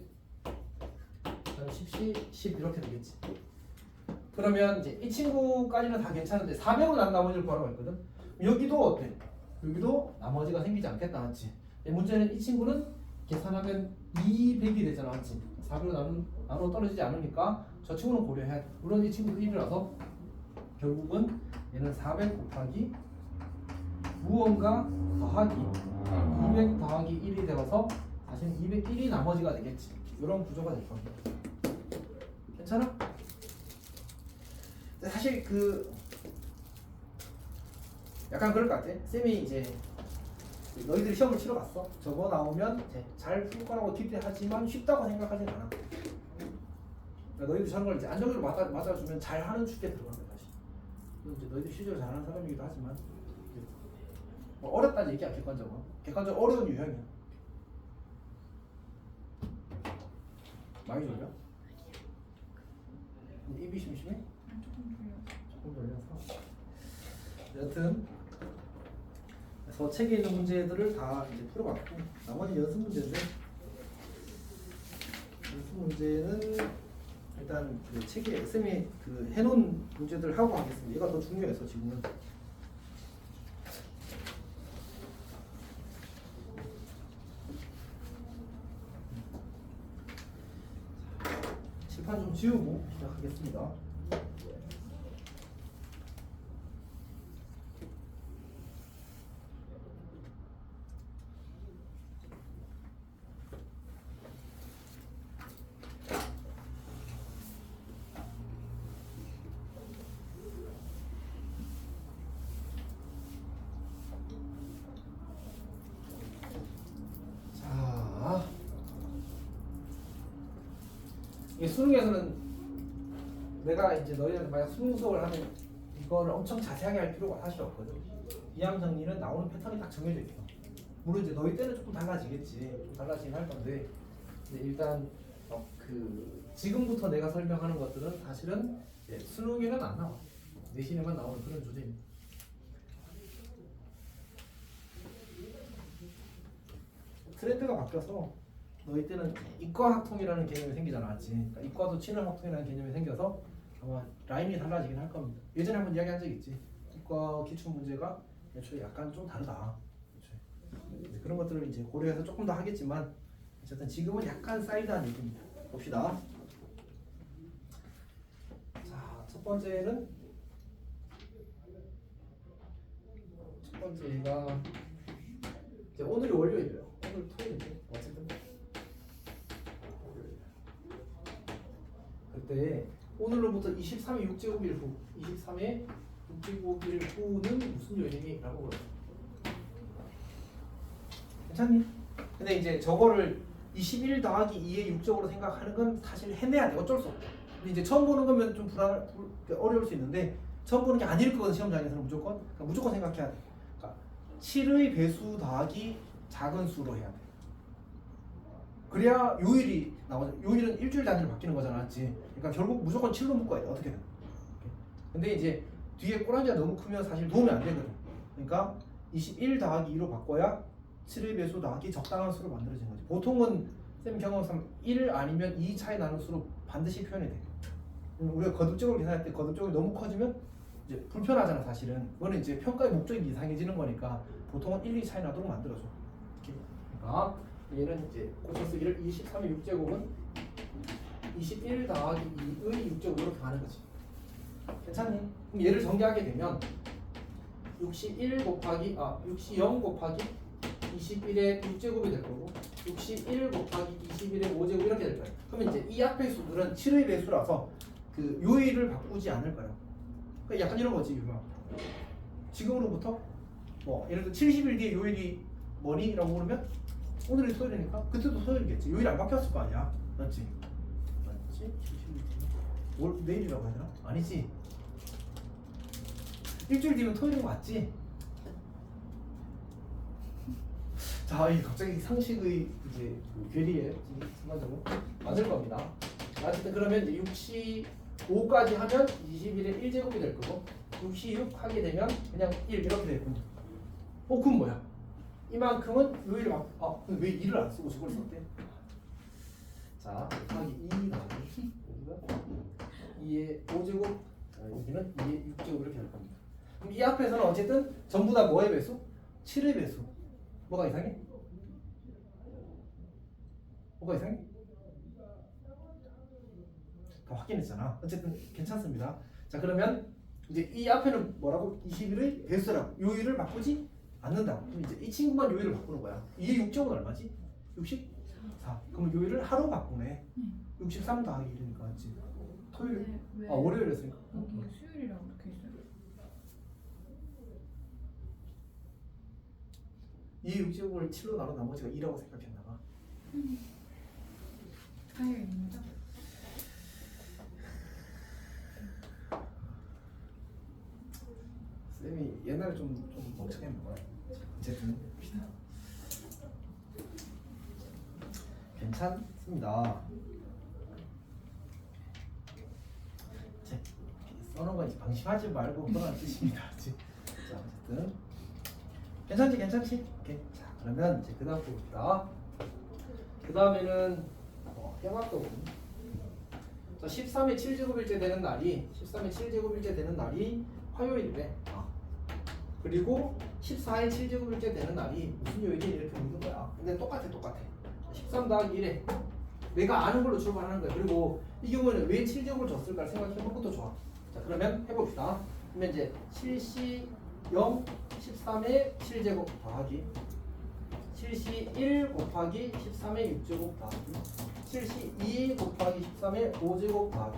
그다음에 10시 10 이렇게 되겠지. 그러면 이제 이 친구까지는 다 괜찮은데 400으로 난 나머지를 구하라고 했거든. 여기도 어때? 여기도 나머지가 생기지 않겠다. 맞지? 문제는 이 친구는 계산하면 200이 되잖아. 맞지? 400으로 나눠 떨어지지 않으니까 저 친구는 고려해야 돼. 물론 이 친구도 1이라서 결국은 얘는 400 곱하기 무언가 더하기 200 더하기 1이 되어서 사실 201이 나머지가 되겠지. 이런 구조가 될 겁니다. 괜찮아? 사실 그 약간 그럴 것 같아. 쌤이 이제 너희들이 시험을 치러 갔어. 저거 나오면 잘 풀 거라고 기대하지만 쉽다고 생각하진 않아. 그러니까 너희들 저런 걸 이제 안정적으로 맞아주면 잘하는 축에 들어간 거야 사실. 이제 너희들 실제로 잘하는 사람이기도 하지만 뭐 어렵다는 얘기야. 객관적으로 어려운 유형이야. 많이 졸려? 입이 심심해? 조금 졸려서. 여튼 그래서 책에 있는 문제들을 다 이제 풀어봤고 나머지 연습 문제인데 연습 문제는 일단 그 책에 쌤이 그 해놓은 문제들 하고 가겠습니다. 얘가 더 중요해서 지금은. 칠판 좀 지우고 시작하겠습니다. 이게 수능에서는 내가 이제 너희한테 만약 수능 수업을 하면 이거를 엄청 자세하게 할 필요가 사실 없거든. 이항 정리는 나오는 패턴이 딱 정해져 있어. 물론 이제 너희 때는 조금 달라지겠지. 좀 달라지긴 할 건데 근데 일단 그 지금부터 내가 설명하는 것들은 사실은 이제 수능에는 안 나와. 내신에만 나오는 그런 주제입니다. 트렌드가 바뀌어서 너희 때는 이과학통이라는 개념이 생기잖아, 맞지? 그러니까 이과도 친화학통이라는 개념이 생겨서 아마 라인이 달라지긴 할 겁니다. 예전에 한번 이야기한 적 있지. 이과 기출 문제가 애초에 약간 좀 다르다. 그렇죠? 그런 것들을 이제 고려해서 조금 더 하겠지만 어쨌든 지금은 약간 사이드한 얘기입니다. 봅시다. 자, 첫 번째가 이제 오늘이 월요일이에요. 오늘 토요일인데 어쨌든 그때 오늘로부터 23의 6제곱일 후 23의 6제곱일 후는 무슨 요일이니? 라고 물어요. 괜찮니? 근데 이제 저거를 21 더하기 2의 6적으로 생각하는 건 사실 해내야 돼. 어쩔 수 없다. 근데 이제 처음 보는 거면 좀 어려울 수 있는데 처음 보는 게 아닐 거거든. 시험장에서는 무조건. 그러니까 무조건 생각해야 돼. 그러니까 7의 배수 더하기 작은 수로 해야 돼. 그래야 요일이 나오죠. 요일은 일주일 단위로 바뀌는 거잖아, 맞지? 그러니까 결국 무조건 7로 묶어야 돼, 어떻게든. 근데 이제 뒤에 꼬랑지가 너무 크면 사실 도움이 안 되거든. 그러니까 21 더하기 2로 바꿔야 7의 배수 더하기 적당한 수로 만들어지는 거지. 보통은 쌤 경험상 1 아니면 2 차이 나는 수로 반드시 표현이 돼. 우리가 거듭적으로 계산할 때 거듭적으로 너무 커지면 이제 불편하잖아, 사실은. 그거는 이제 평가의 목적이 이상해지는 거니까 보통은 1, 2 차이 나도록 만들어줘. 그러니까 얘는 이제 고쳐쓰기를 23의 6제곱은 21 더하기 2의 6제곱 이렇게 가는 거지. 괜찮니? 그럼 얘를 전개하게 되면 60 곱하기 21의 6제곱이 될 거고 61 곱하기 21의 5제곱 이렇게 될 거예요. 그러면 이제 이 앞의 수들은 7의 배수라서 그 요일을 바꾸지 않을 거예요. 그러니까 약간 이런 거지, 유마. 지금으로부터 뭐 예를 들어 70일 뒤에 요일이 뭐니? 라고 물으면 오늘이 토요일이니까 그때도 토요일이겠지. 요일 안 바뀌었을 거 아니야, 맞지? 맞지? 70일 뒤에 내일이라고 하나? 아니지. 일주일 뒤면 토요일인 거 맞지? 자, 이 갑자기 상식의 이제 그 괴리에 순간적으로 맞을 겁니다. 어쨌든 그러면 이제 65까지 하면 21의 1제곱이 될 거고 66 하게 되면 그냥 1 이렇게 되겠군요. 그럼 뭐야? 이만큼은 요일을 근데 왜 2를 안 쓰고 저걸 썼대? 자, 곱하기 2 더하기 여기가 2의 5제곱 여기는 2의 6제곱 이렇게 될 겁니다. 그럼 이 앞에서는 어쨌든 전부 다 뭐의 배수? 7의 배수. 뭐가 이상해? 뭐가 이상해? 다 확인했잖아. 어쨌든 괜찮습니다. 자, 그러면 이제 이 앞에는 뭐라고? 21의 배수라고. 요일을 바꾸지 않는다고. 그럼 이제 이 친구만 요일을 바꾸는 거야. 2의 6제곱은 얼마지? 64. 그럼 요일을 하루 바꾸네. 63 더하기 1이니까 맞지? 토요일. 월요일이었으니까. 여기 수요일이라고 이렇게 있어요. 2의 6제곱을 7로 나눈 나머지가 2라고 생각했나 봐. 화요일입니다. 쌤이 옛날에 좀 멍청했나 봐. 어쨌든 괜찮습니다. 써놓은 건 방심하지 말고 그런 뜻입니다. 자, 어쨌든 괜찮지? 오케이. 자, 그러면 이제 그 다음 봅시다. 그 다음에는 해봤거든. 자, 13의 7제곱일째 되는 날이 13의 7제곱일째 되는 날이 화요일이래. 그리고 14의 7제곱일째 되는 날이 무슨 요일이 이렇게 묻는 거야. 근데 똑같아. 13 더하기 1에 내가 아는 걸로 출발하는 거야. 그리고 이 경우에는 왜 7제곱을 줬을까 생각해보는 것도 좋아. 자, 그러면 해봅시다. 그러면 이제 7시 0 13의 7제곱 더하기 7시 1 곱하기 13의 6제곱 더하기 7시 2 곱하기 13의 5제곱 더하기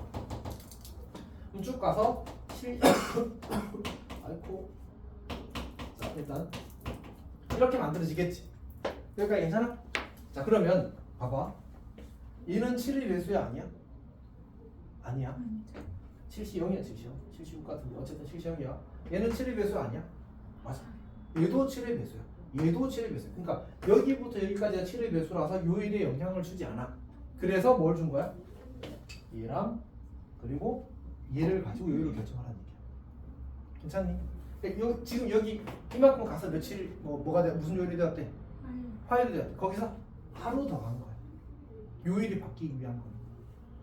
그럼 쭉 가서 7 아이고 자, 일단 이렇게 만들어지겠지. 여기까지 괜찮아? 자, 그러면 봐봐. 얘는 7의 배수야 아니야? 아니야. 아니죠. 70이야 70. 76 같은데 어쨌든 70이야. 얘는 7의 배수 아니야? 맞아. 얘도 7의 배수야. 얘도 7의 배수야. 그러니까 여기부터 여기까지가 7의 배수라서 요일에 영향을 주지 않아. 그래서 뭘 준 거야? 얘랑 그리고 얘를 가지고 요일을 결정하라는 얘기야. 괜찮니? 그러니까 지금 여기 이만큼 가서 며칠 뭐가 돼? 무슨 요일이 되었대? 화요일이 되었대. 거기서 하루 더 간 거야. 요일이 바뀌기 위한 거야.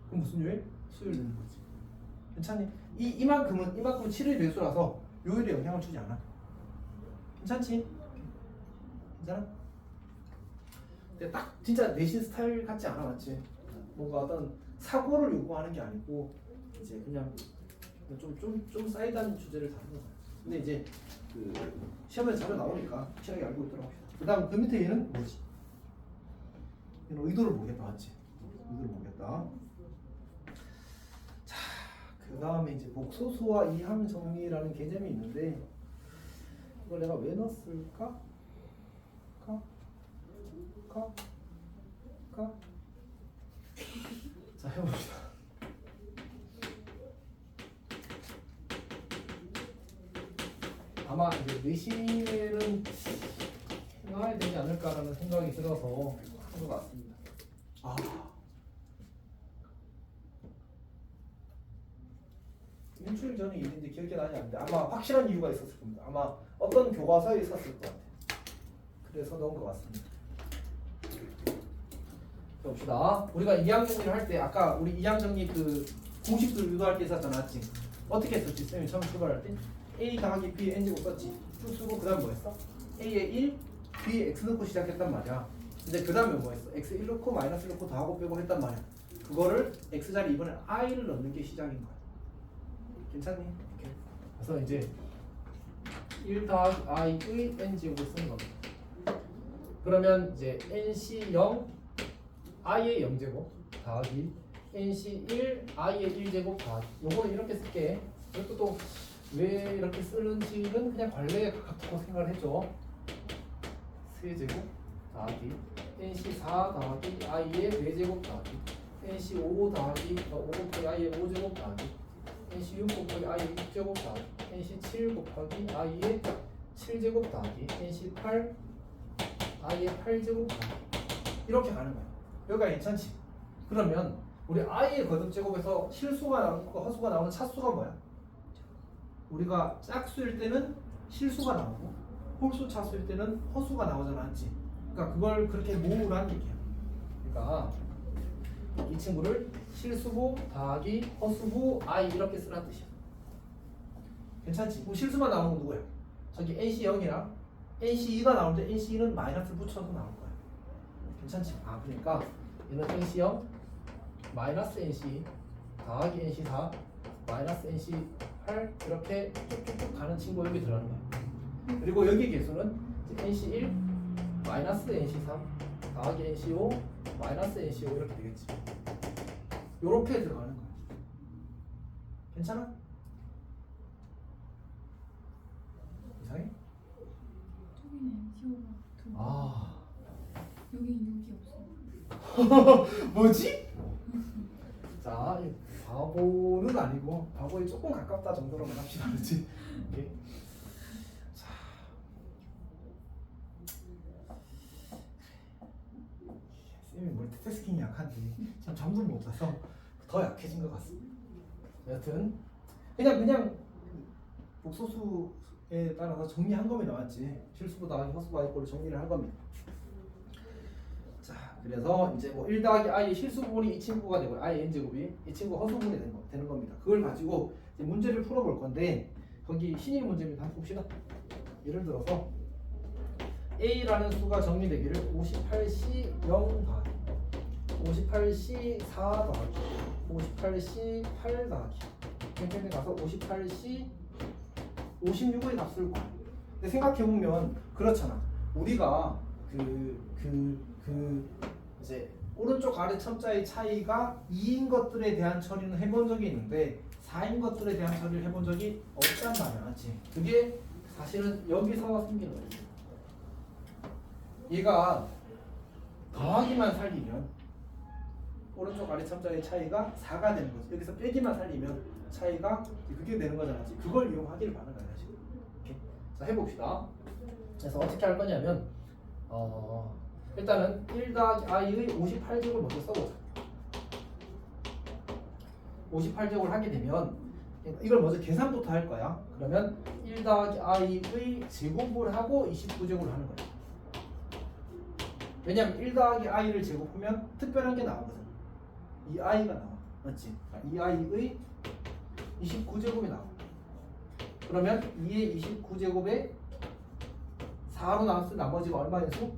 그럼 무슨 요일? 수요일 되는 거지. 괜찮니? 이만큼은 7의 배수라서 요일에 영향을 주지 않아. 괜찮지? 괜찮아? 근데 딱 진짜 내신 스타일 같지 않아, 맞지? 뭔가 어떤 사고를 요구하는 게 아니고 이제 그냥 좀 사이드한 주제를 다루는 거야. 근데 이제 그 시험에 자료 나오니까 확실하게 알고 있도록 합시다. 그다음 그 밑에 얘는 뭐지? 얘는 의도를 보겠다, 맞지? 의도를 보겠다. 자, 그 다음에 이제 복소수와 이항 정리라는 개념이 있는데 이걸 내가 왜 넣었을까? 자, 해봅시다. 아마 이제 내신에는 나와야 되지 않을까라는 생각이 들어서 한 것 같습니다. 일주일 전에 있는데 기억이 나지 않는데 아마 확실한 이유가 있었을 겁니다. 아마 어떤 교과서에 있었을 것 같아요. 그래서 넣은 것 같습니다. 봅시다. 우리가 이항 정리를 할 때 아까 우리 이항 정리 그 공식들 유도할 때 있었잖아, 맞지? 어떻게 했었지? 쌤이 처음 출발할 때 a 더하기 b n제곱 썼지. 쭉 쓰고 그 다음 뭐 했어? a에 1, b에 x 넣고 시작했단 말이야. 이제 그 다음에 뭐 했어? x 1 넣고 마이너스 넣고 더하고 빼고 했단 말이야. 그거를 x자리 이번에 i를 넣는 게 시작인 거야. 괜찮니? 이렇게. 그래서 이제 1 더하기 i의 n제곱을 쓰는 겁니다. 그러면 이제 nc0 i의 0제곱 더하기 nc1 i의 1제곱 더하기 요거는 이렇게 쓸게. 이것도 또 왜 이렇게 쓰는지는 그냥 관례에 가깝다고 생각을 해줘. 세제곱 더하기 nc4 더하기 i의 4제곱 더하기 nc5 더하기 5 곱하기 i의 5제곱 더하기 nc6 곱하기 i의 6제곱 더하기 nc7 곱하기 i의 7제곱 더하기 nc8 i의 8제곱 더하기 이렇게 가는 거야. 여기가 괜찮지? 그러면 우리 i의 거듭제곱에서 실수가 나오고 허수가 나오는 차수가 뭐야? 우리가 짝수일 때는 실수가 나오고 홀수 차수일 때는 허수가 나오잖아, 맞지? 그러니까 그걸 그렇게 모으란 얘기야. 그러니까 이 친구를 실수부 더하기 허수부 i 이렇게 쓰란 뜻이야. 괜찮지? 그럼 실수만 나오는 건 누구야? 저기 nc0이랑 nc2가 나오는데 nc2는 마이너스 붙여서 나올 거야. 괜찮지? 그러니까 얘는 nc0 마이너스 nc 더하기 nc4 마이너스 nc8 이렇게 쭉쭉쭉 가는 친구가 여기 들어가는 거야. 그리고 여기 개수는 nc1 마이너스 nc3 더하기 nc5 마이너스 nc5 이렇게 되겠지. 요렇게 들어가는 거야. 괜찮아? 이상해? 저기는 NCO가 두 아 여기 6이 없어. 뭐지? 자, 이 바보는 아니고 바보에 조금 가깝다 정도로만 합시다, 그렇지? 오케이. 자, 쌤이 멀티태스킹이 약한데 참 잠도 못 자서 더 약해진 것 같습니다. 여튼 그냥 복소수에 따라서 정리한 거면 나왔지. 실수보 더하기 허수보 아이꼴로 정리를 할 겁니다. 자, 그래서 이제 뭐 1 더하기 i의 실수 부분이 이 친구가 되고 i n제곱이 이 친구 허수 부분이 되는 겁니다. 그걸 가지고 이제 문제를 풀어볼 건데 거기 신입 문제입니다. 한번 봅시다. 예를 들어서 a라는 수가 정리되기를 58c 0 더하기 58c 4 더하기 58c 8 더하기 팽팽히 가서 58c 56의 값을 구해. 근데 생각해보면 그렇잖아. 우리가 이제 오른쪽 아래 첨자의 차이가 2인 것들에 대한 처리는 해본 적이 있는데 4인 것들에 대한 처리를 해본 적이 없단 말이야, 맞지? 그게 사실은 여기서 생기는 거지. 얘가 더하기만 살리면 오른쪽 아래 첨자의 차이가 4가 되는 거지. 여기서 빼기만 살리면 차이가 그게 되는 거잖아. 그걸 이용하기를 바라는 거야 지금. 이렇게. 자 해봅시다. 그래서 어떻게 할 거냐면 일단은 1 더하기 i의 58제곱을 먼저 써보자. 58제곱을 하게 되면 이걸 먼저 계산부터 할 거야. 그러면 1 더하기 i의 제곱을 하고 29제곱을 하는 거야. 왜냐면 1 더하기 i를 제곱하면 특별한 게 나오거든. 이 i가 나와. 맞지? 이 i의 29제곱이 나와. 그러면 2의 29제곱에 4로 나눴을 때 나머지가 얼마의 수?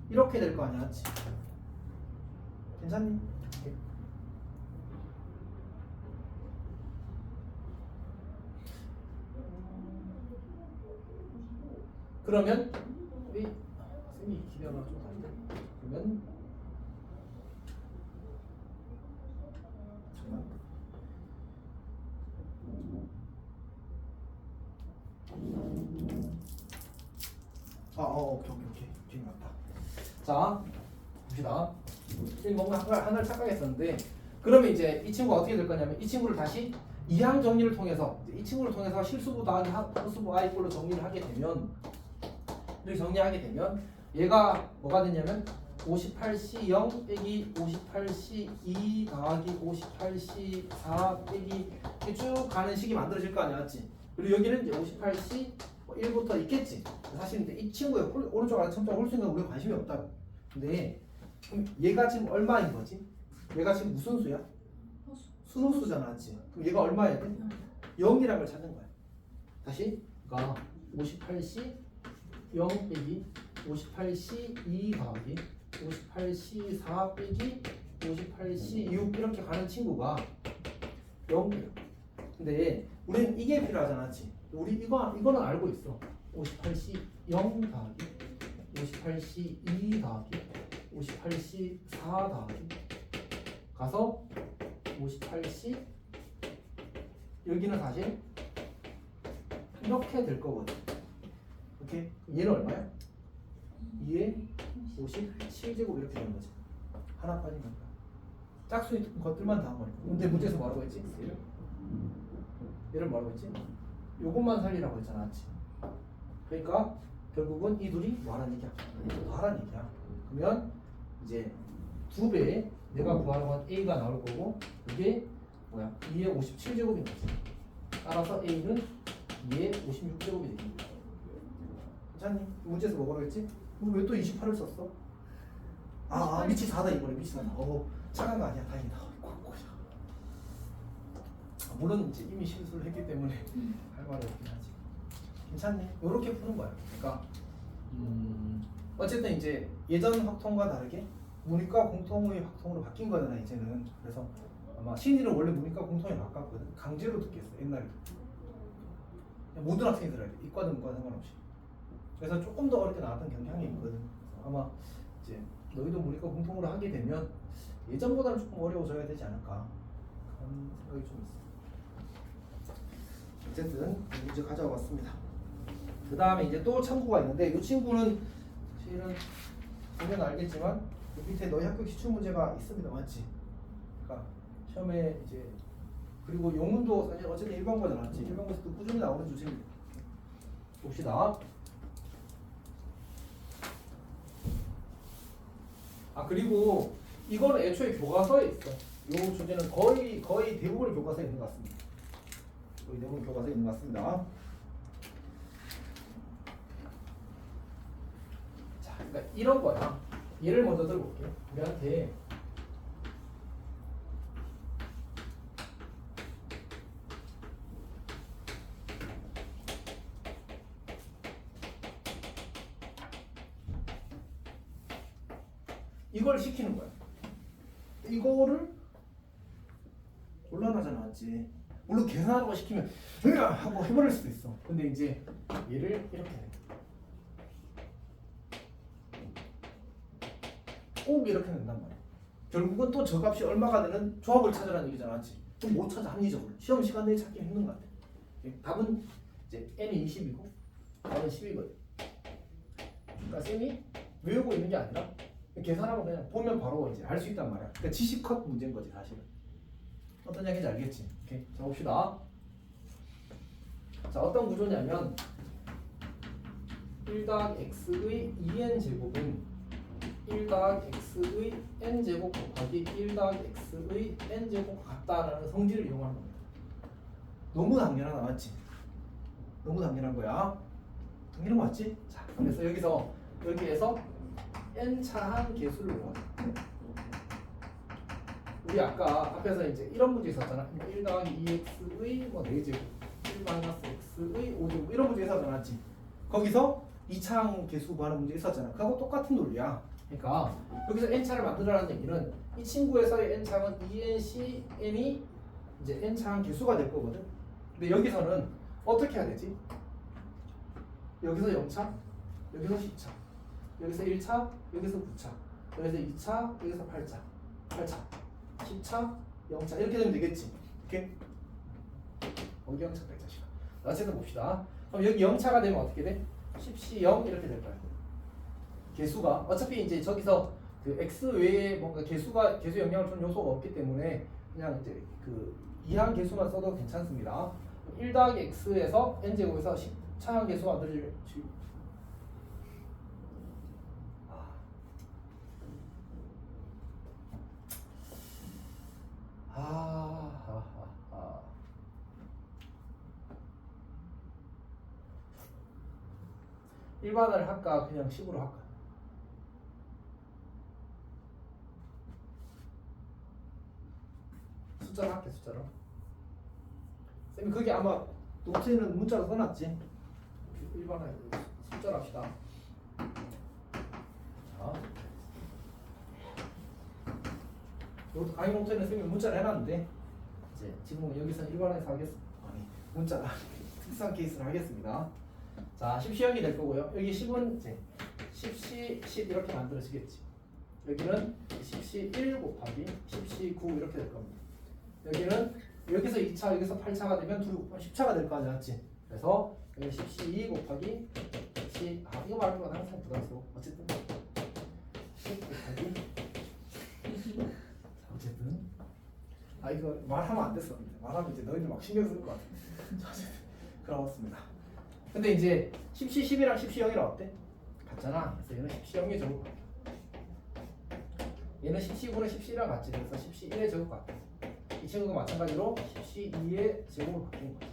이렇게 될 거 아니야. 맞지? 괜찮니? 오케이. 그러면 우리 쌤이 기대가 좀 다른데. 그러면 잠깐. 오케이. 기억났다. 자, 봅시다. 지금 뭔가 하나를 착각했었는데, 그러면 이제 이 친구가 어떻게 될 거냐면, 이 친구를 다시 이항 정리를 통해서, 이 친구를 통해서 실수부 더하기 허수부 i꼴로 정리를 하게 되면, 이렇게 정리하게 되면, 얘가 뭐가 되냐면, 58C0 빼기 58C2 더하기 58C4 빼기 이렇게 쭉 가는 식이 만들어질 거 아니야, 맞지? 그리고 여기는 이제 58C 1부터 있겠지. 사실 근데 이 친구의 오른쪽 아래 첨자 홀수인가 우리가 관심이 없다고. 근데 그럼 얘가 지금 얼마인 거지? 얘가 지금 무슨 수야? 순호수잖아, 맞지? 그럼 얘가 얼마야 돼? 0이라는 걸 찾는 거야. 다시 그러니까 58C 0 빼기 58C2 더하기 58C4 빼기 58C6 이렇게 가는 친구가 0이야. 근데 우리는 이게 필요하잖아, 맞지? 우리 이거는 알고 있어. 58C0 더하기 58C2 더하기 58C4 더하기 가서 58C 여기는 사실 이렇게 될 거거든. 오케이? 얘는 얼마야? 2에 57제곱 이렇게 되는 거지. 하나 빠진 거니까. 짝수인 것들만 다 한 거니까. 근데 문제에서 뭐라고 했지? 얘를 뭐라고 했지? 요것만 살리라고 했잖아, 맞지? 그러니까 결국은 이 둘이 뭐하는 얘기야? 뭐하는 얘기야? 그러면 이제 2배 내가 구하려고 한 A가 나올 거고 이게 뭐야? 2의 57제곱인 거지. 따라서 A는 2의 56제곱이 되는 거야. 괜찮니? 문제에서 뭐라고 했지? 왜 또 28을 썼어? 밑이 4다 이거네. 밑이 4다. 착한 거 아니야. 다행이다. 물론 이제 이미 실수를 했기 때문에 할 말이 없긴 하지. 괜찮니? 요렇게 푸는 거야. 그러니까 어쨌든 이제 예전 확통과 다르게 문이과 공통의 확통으로 바뀐 거잖아 이제는. 그래서 아마 신이를 원래 문이과 공통에 바꿨거든. 강제로 듣겠어 옛날에. 모든 학생이 들어야 돼. 이과든 문과 상관없이. 그래서 조금 더 어렵게 나왔던 경향이 있거든. 아마 이제 너희도 문이과 공통으로 하게 되면 예전보다는 조금 어려워져야 되지 않을까 그런 생각이 좀 있어. 어쨌든 문제 가져와 봤습니다. 그 다음에 이제 또 참고가 있는데 이 친구는 사실은 보면 알겠지만 그 밑에 너희 학교 기출 문제가 있습니다, 맞지? 그러니까 시험에 이제 그리고 영문도 사실 어쨌든 일반고잖아, 맞지? 일반고에서도 꾸준히 나오는 주제입니다. 봅시다. 그리고 이거는 애초에 교과서에 있어. 이 주제는 거의 대부분 교과서에 있는 것 같습니다. 거의 대부분 교과서에 있는 것 같습니다. 자, 그러니까 이런 거야. 예를 먼저 들어볼게요. 우리한테 이걸 시키는 거야. 이거를 곤란하잖아, 맞지? 물론 계산하라고 시키면 하고 해버릴 수도 있어. 근데 이제 얘를 이렇게 해. 꼭 이렇게 된단 말이야. 결국은 또 저 값이 얼마가 되는 조합을 찾으라는 얘기잖아, 맞지? 그럼 못 찾아, 합리적으로. 시험 시간 내에 찾기 힘든 것 같아. 답은 이제 n이 20이고 답은 10이거든. 그러니까 쌤이 외우고 있는 게 아니라 계산하면 그냥 보면 바로 이제 알 수 있단 말이야. 그러니까 지식 컷 문제인 거지 사실은. 어떤 얘기인지 알겠지? 오케이. 자 봅시다. 자 어떤 구조냐면 1 더하기 x의 2n 제곱은 1 더하기 x의 n 제곱 곱하기 1 더하기 x의 n 제곱 같다라는 성질을 이용하는 겁니다. 너무 당연하다 맞지? 너무 당연한 거야. 당연한 거 맞지? 자 그래서 여기에서 n 차항 계수를 구하자. 우리 아까 앞에서 이제 이런 문제 있었잖아. 1 더하기 2x의 뭐 4제곱 1 마이너스 x의 5제곱 이런 문제 있었잖았지. 거기서 2차항 계수 구하는 문제 있었잖아. 그하고 똑같은 논리야. 그러니까 여기서 n차를 만들어라는 얘기는 이 친구에서의 n차항은 2nc n이 이제 n차항 계수가 될 거거든. 근데 여기서는 어떻게 해야 되지? 여기서 0차, 여기서 10차, 여기서 1차, 여기서 9차, 여기서 2차, 여기서 8차, 10차, 0차 이렇게 되면 되겠지. 이렇게 어경차 백자식. 어쨌든 봅시다. 그럼 여기 0차가 되면 어떻게 돼? 10C 0 이렇게 될 거야. 개수가 어차피 이제 저기서 그 x 외에 뭔가 계수 영향을 주는 요소가 없기 때문에 그냥 이제 그 이항 계수만 써도 괜찮습니다. 1 더하기 x에서 n 제곱에서 10차항 계수 만들어질 일반을 할까 그냥 식으로 할까? 숫자로 할게 숫자로. 쌤이 그게 아마 노트에는 문자로 써놨지. 일반을 숫자로 합시다. 자, 이것도 강의 노트에는 쌤이 문자를 해놨는데 이제 지금 여기서는 일반에서 하겠습니다. 아니 문자 특수한 케이스를 하겠습니다. 자, 10시형이 될 거고요. 여기 10은 이제 10시 10 이렇게 만들어지겠지. 여기는 10시 1 곱하기 10시 9 이렇게 될 겁니다. 여기는 여기서 2차, 여기서 8차가 되면 2 곱하기 10차가 될 거 아니야, 맞지? 그래서 여기 10시 2 곱하기 10, 이거 말하는 건 항상 부담스러워. 어쨌든 10 곱하기 어쨌든 이거 말하면 안 됐어. 말하면 이제 너희들 막 신경 쓸 것 같은데. 그렇습니다. 근데 이제 10시 10이랑 10시 0이랑 어때? 같잖아. 그래서 얘는 10시 0의 제곱 같아. 얘는 10시 9는 10시랑 같지. 그래서 10시 1의 제곱 같아. 이 친구도 마찬가지로 10시 2의 제곱으로 바뀌는 거지.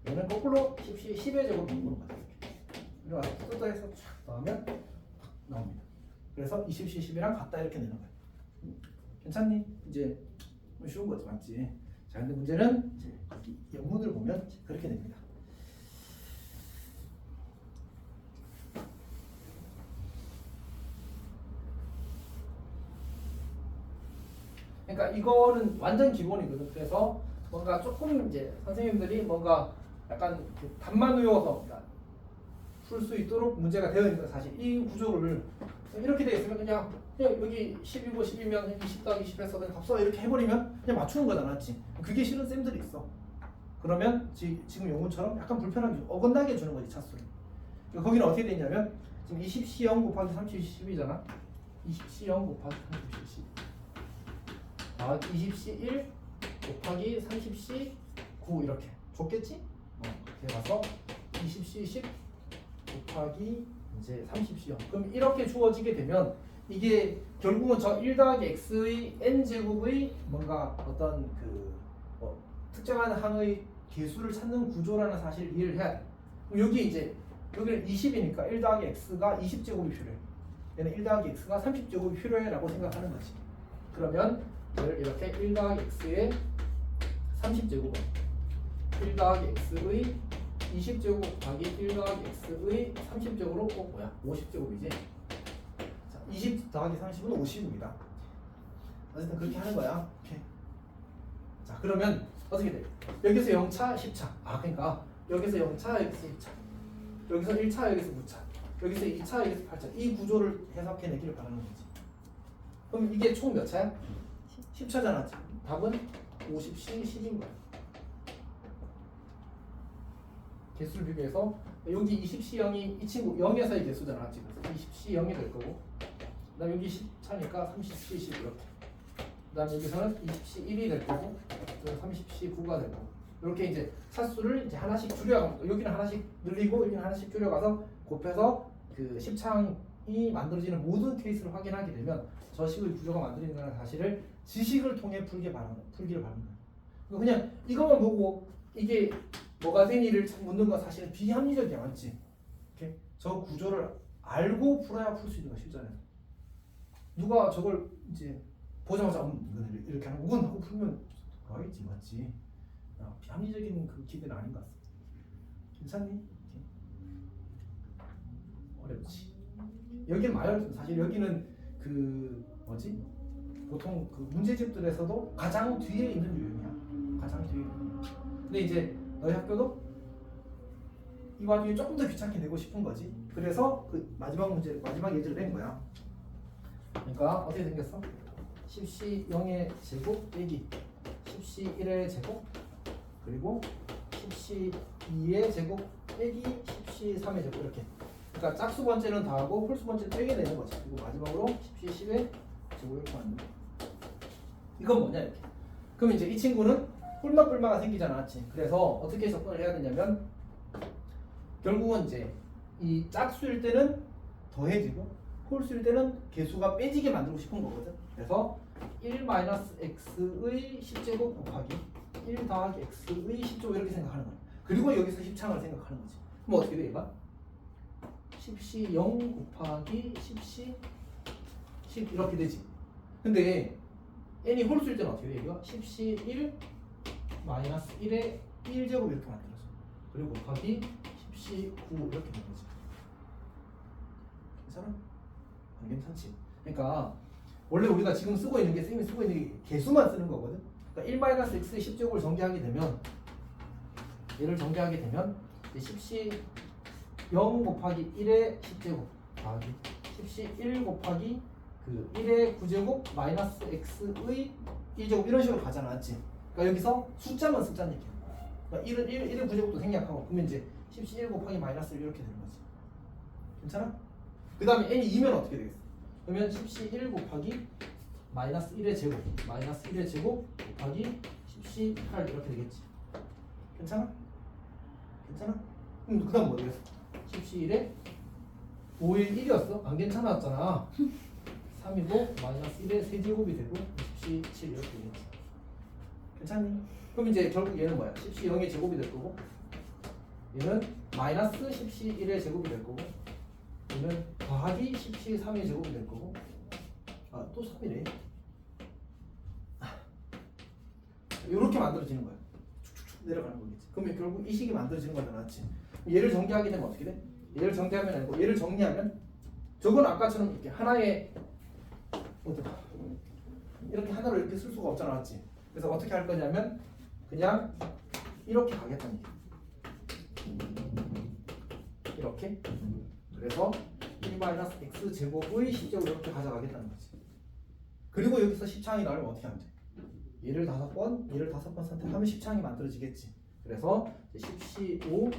얘는 거꾸로 10시 10의 제곱으로 바뀌는 거지. 이렇게 뜯어서 쫙 넣으면 팍 나옵니다. 그래서 20시 10이랑 같다 이렇게 내는 거야. 괜찮니? 이제 쉬운 거지, 맞지? 자, 근데 문제는 이제 영문을 보면 그렇게 됩니다. 그러니까 이거는 완전 기본이거든. 그래서 뭔가 조금 이제 선생님들이 뭔가 약간 그 답만 외워서 풀 수 있도록 문제가 되어 있는 거 사실 이 구조를 이렇게 되어 있으면 그냥 여기 10이고 10이면 여기 10 더하기 10에서 그냥 값 써 이렇게 해버리면 그냥 맞추는 거잖아, 맞지? 그게 싫은 쌤들이 있어. 그러면 지금 영문처럼 약간 불편하게 어긋나게 주는 거지 차수를. 그러니까 거기는 어떻게 되냐면 지금 20C 0 곱하기 30C 10이잖아. 20C 0 곱하기 30C 10. 20C 1 곱하기 30C 9 이렇게 줬겠지? 이렇게 가서 20C 10 곱하기 이제 30C 0. 그럼 이렇게 주어지게 되면 이게 결국은 저 1 더하기 x의 n 제곱의 뭔가 어떤 그 특정한 항의 개수를 찾는 구조라는 사실을 이해를 해야 돼. 그럼 여기 이제 여기는 20이니까 1 더하기 x가 20제곱이 필요해. 얘는 1 더하기 x가 30제곱이 필요해라고 생각하는 거지. 그러면 이렇게 1 더하기 x의 30제곱은 1 더하기 x의 20제곱 곱하기 1 더하기 x의 30제곱으로 뭐야? 50제곱이지? 자, 20 더하기 30은 50입니다. 어쨌든 그렇게 하는 거야. 오케이. 자, 그러면 어떻게 돼? 여기서 0차, 10차. 그러니까 여기서 0차, 여기서 10차. 여기서 1차, 여기서 9차. 여기서 2차, 여기서 8차. 이 구조를 해석해내기를 바라는 거지. 그럼 이게 총 몇 차야? 10차잖아. 답은 50C 10인 거야. 개수를 비교해서 여기 20C 0이 이 친구 0에서의 개수잖아. 지금 20C 0이 될 거고 그다음 여기 10차니까 30C 10 이렇게. 그다음 여기서는 20C 1이 될 거고 30C 9가 될 거고. 이렇게 이제 차수를 이제 하나씩 줄여, 여기는 하나씩 늘리고 여기는 하나씩 줄여가서 곱해서 그 10창이 만들어지는 모든 케이스를 확인하게 되면 저 식의 구조가 만들어진다는 사실을 지식을 통해 풀기를 바랍니다. 그냥 이것만 보고 이게 뭐가 되니를 묻는 건 사실은 비합리적이야, 맞지? 이렇게 저 구조를 알고 풀어야 풀 수 있는 거야, 실전에서. 누가 저걸 이제 보자마자 이거는 이렇게 하는 건 하고 풀면 알겠지, 맞지? 비합리적인 그 기대는 아닌 것 같습니다. 괜찮니? 어렵지. 여기는 많이 어렵습니다. 사실 여기는 그 뭐지? 보통 그 문제집들에서도 가장 뒤에 있는 유형이야. 가장 뒤에 있는 유형. 근데 이제 너희 학교도 이 와중에 조금 더 귀찮게 내고 싶은 거지. 그래서 그 마지막 예제를 낸 거야. 그러니까 어떻게 생겼어? 10C 0의 제곱 빼기 10C 1의 제곱 그리고 10C 2의 제곱 빼기 10C 3의 제곱 이렇게. 그러니까 짝수 번째는 더하고 홀수 번째는 빼게 되는 거지. 그리고 마지막으로 10C 10의 제곱 이렇게 만드는 거야. 이건 뭐냐 이렇게. 그럼 이제 이 친구는 뿔마가 생기잖아, 맞지? 그래서 어떻게 접근을 해야 되냐면 결국은 이제 이 짝수일 때는 더해지고 홀수일 때는 개수가 빼지게 만들고 싶은 거거든. 그래서 1-x의 10제곱 곱하기 1 더하기 x의 10제곱 이렇게 생각하는 거야. 그리고 여기서 10창을 생각하는 거지. 그럼 어떻게 돼 얘가? 10c 0 곱하기 10c 10 이렇게 되지. 근데 n이 홀수일 때는 어떻게 돼 얘가? 10c 1 마이너스 1의 1제곱 이렇게 만들어져. 그리고 곱하기 10c 9 이렇게 되는 거지. 괜찮아? 안 괜찮지? 그러니까 원래 우리가 지금 쓰고 있는 게 쌤이 쓰고 있는 게 개수만 쓰는 거거든. 그러니까 1-x의 10제곱을 전개하게 되면 얘를 전개하게 되면 10c 0 곱하기 1의 10제곱 더하기 10c 1 곱하기 그 1의 9제곱 마이너스 x의 1제곱 이런 식으로 가잖아, 맞지? 그러니까 여기서 숫자만 쓰자는 얘기야. 그러니까 1의 9제곱도 생략하고 그러면 이제 10c 1 곱하기 마이너스 1 이렇게 되는 거지. 괜찮아? 그 다음에 n이 2면 어떻게 되겠어? 그러면 10c 1 곱하기 마이너스 1의 제곱 마이너스 1의 제곱 곱하기 10c 8 이렇게 되겠지. 괜찮아? 괜찮아? 그 다음 뭐 되겠어? 10c 1에 5의 1이었어? 안 괜찮았잖아. 3이고 마이너스 1의 세제곱이 되고 10c 7 이렇게 되겠지. 괜찮니? 그럼 이제 결국 얘는 뭐야? 10c 0의 제곱이 될 거고 얘는 마이너스 10c 1의 제곱이 될 거고 얘는 더하기 10c 3의 제곱이 될 거고 또 3이래. 이렇게 만들어지는 거야. 쭉쭉쭉 내려가는 거겠지. 그러면 결국 이 식이 만들어지는 거잖아, 맞지? 얘를 정리하게 되면 어떻게 돼? 얘를 정리하면 아니고 얘를 정리하면 저건 아까처럼 이렇게 하나의 이렇게 하나로 이렇게 쓸 수가 없잖아, 맞지? 그래서 어떻게 할 거냐면 그냥 이렇게 가겠다는 얘기. 이렇게. 그래서 1-x 제곱의 10제곱 이렇게 가져가겠다는 거지. 그리고 여기서 10창이 나오면 어떻게 하면 돼? 얘를 5번, 얘를 5번 선택하면 10창이 만들어지겠지. 그래서 10c 5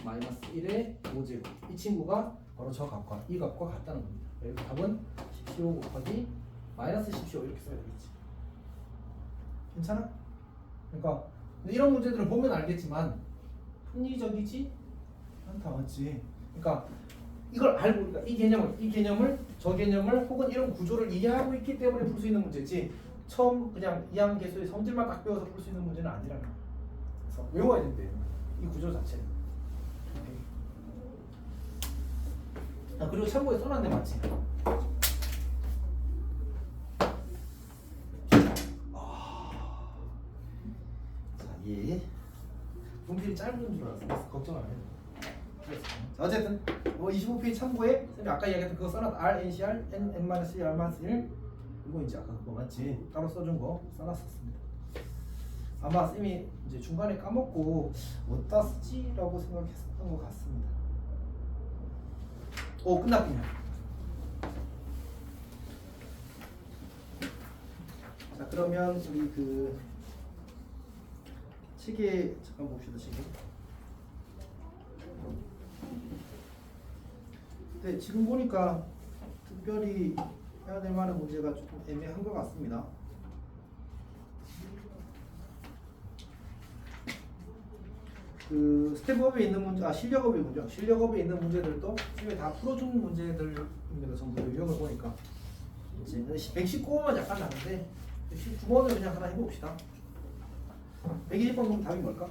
마이너스 1의 5제곱 이 친구가 바로 저 값과 이 값과 같다는 겁니다. 여기 답은 10c 5 곱하기 마이너스 10c 5 이렇게 써야 되겠지. 괜찮아? 그러니까 이런 문제들은 보면 알겠지만 합리적이지 않다, 맞지? 그러니까 이걸 알고 그러니까 이 개념을 저 개념을 혹은 이런 구조를 이해하고 있기 때문에 풀 수 있는 문제지 처음 그냥 이항 계수의 성질만 딱 배워서 풀 수 있는 문제는 아니라는 거야. 그래서 외워야 된대 이 구조 자체를. 그리고 참고에 써놨네, 맞지? 자, 얘 분필이 짧은 줄 알았어. 걱정 안 해. 자, 어쨌든 뭐 25페이지 참고에 쌤이 아까 이야기했던 그거 써놨다. R, NCR, N, N-1, R-1 이거 이제 아까 그거 맞지? 따로 써준 거 써놨었습니다. 아마 쌤이 이제 중간에 까먹고 어디다 쓰지라고 생각했었던 것 같습니다. 오, 끝났군요. 자, 그러면 우리 그 책에 잠깐 봅시다. 책에. 네, 지금 보니까 특별히 해야 될 만한 문제가 조금 애매한 것 같습니다. 그 스텝업에 있는 문제, 실력업이군요. 실력업에 있는 문제들도 집에 다 풀어주는 문제들입니다. 전부 유형을 보니까 이제 119번만 약간 나는데 119번을 그냥 하나 해봅시다. 120번 답이 뭘까?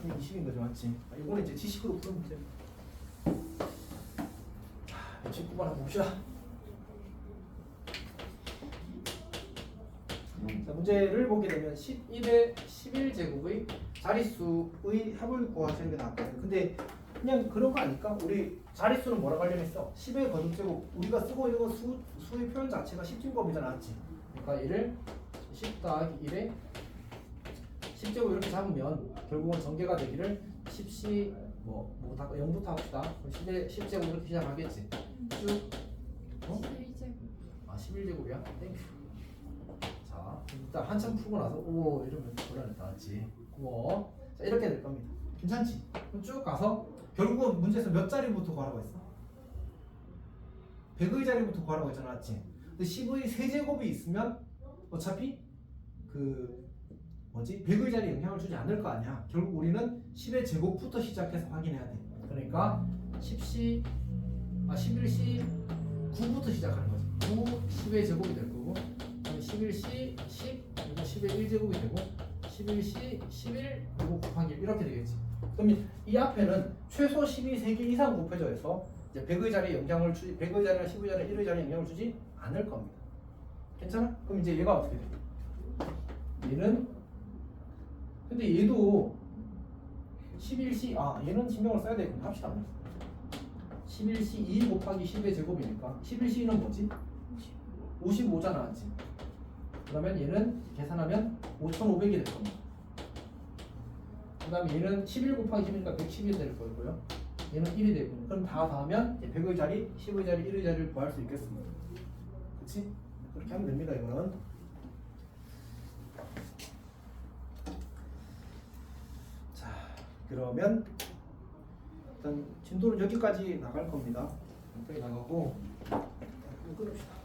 20인 거죠, 맞지? 이거는 이제 지식으로 푸는 문제. 119번 한번 봅시다. 자, 문제를 보게 되면 11에 11제곱의 자릿수의 합을 구하시는 게 나왔거든요. 근데 그냥 그런 거 아닐까? 우리 자릿수는 뭐라고 하려면 했어? 10의 거듭제곱, 우리가 쓰고 있는 건 수의 표현 자체가 10진법이잖아, 맞지? 그러니까 얘를 10 더하기 1에 10제곱 이렇게 잡으면 결국은 전개가 되기를 10시 뭐 0부터 합시다. 10제곱 이렇게 시작하겠지. 쭉 11제곱. 11제곱이야? 땡큐. 자, 일단 한참 풀고 나서 오 이러면 곤란했다, 맞지? 고 자, 이렇게 될 겁니다. 괜찮지? 그럼 쭉 가서 결국은 문제에서 몇 자리부터 구하라고 했어? 100의 자리부터 구하라고 했잖아, 맞지? 근데 10의 세제곱이 있으면 어차피 그 100의 자리에 영향을 주지 않을 거 아니야. 결국 우리는 10의 제곱부터 시작해서 확인해야 돼. 그러니까 11시 9부터 시작하는 거지. 9, 10의 제곱이 될 거고, 그다음에 11시 10, 그리고 10의 1제곱이 되고, 11시 11, 그리고 곱하기 1 이렇게 되겠지. 그럼 이 앞에는 최소 12 3개 이상 곱해져 해서 이제 100의 자리에 영향을 주지, 100의 자리나 10의 자리나 1의 자리에 영향을 주지 않을 겁니다. 괜찮아? 그럼 이제 얘가 어떻게 돼? 얘는 근데 얘도 11시 얘는 신경을 써야 되겠구나. 합시다. 11시 2 곱하기 10의 제곱이니까 11시는 뭐지? 55잖아, 맞지? 그러면 얘는 계산하면 5500이 될 겁니다. 그 다음에 얘는 11 곱하기 10이니까 110이 될 거고요. 얘는 1이 되고, 그럼 다 더하면 100의 자리, 10의 자리, 1의 자리를 구할 수 있겠습니다. 그치? 그렇게 하면 됩니다, 이거는. 자, 그러면 일단 진도는 여기까지 나갈 겁니다. 여기까지 나가고 끊읍시다.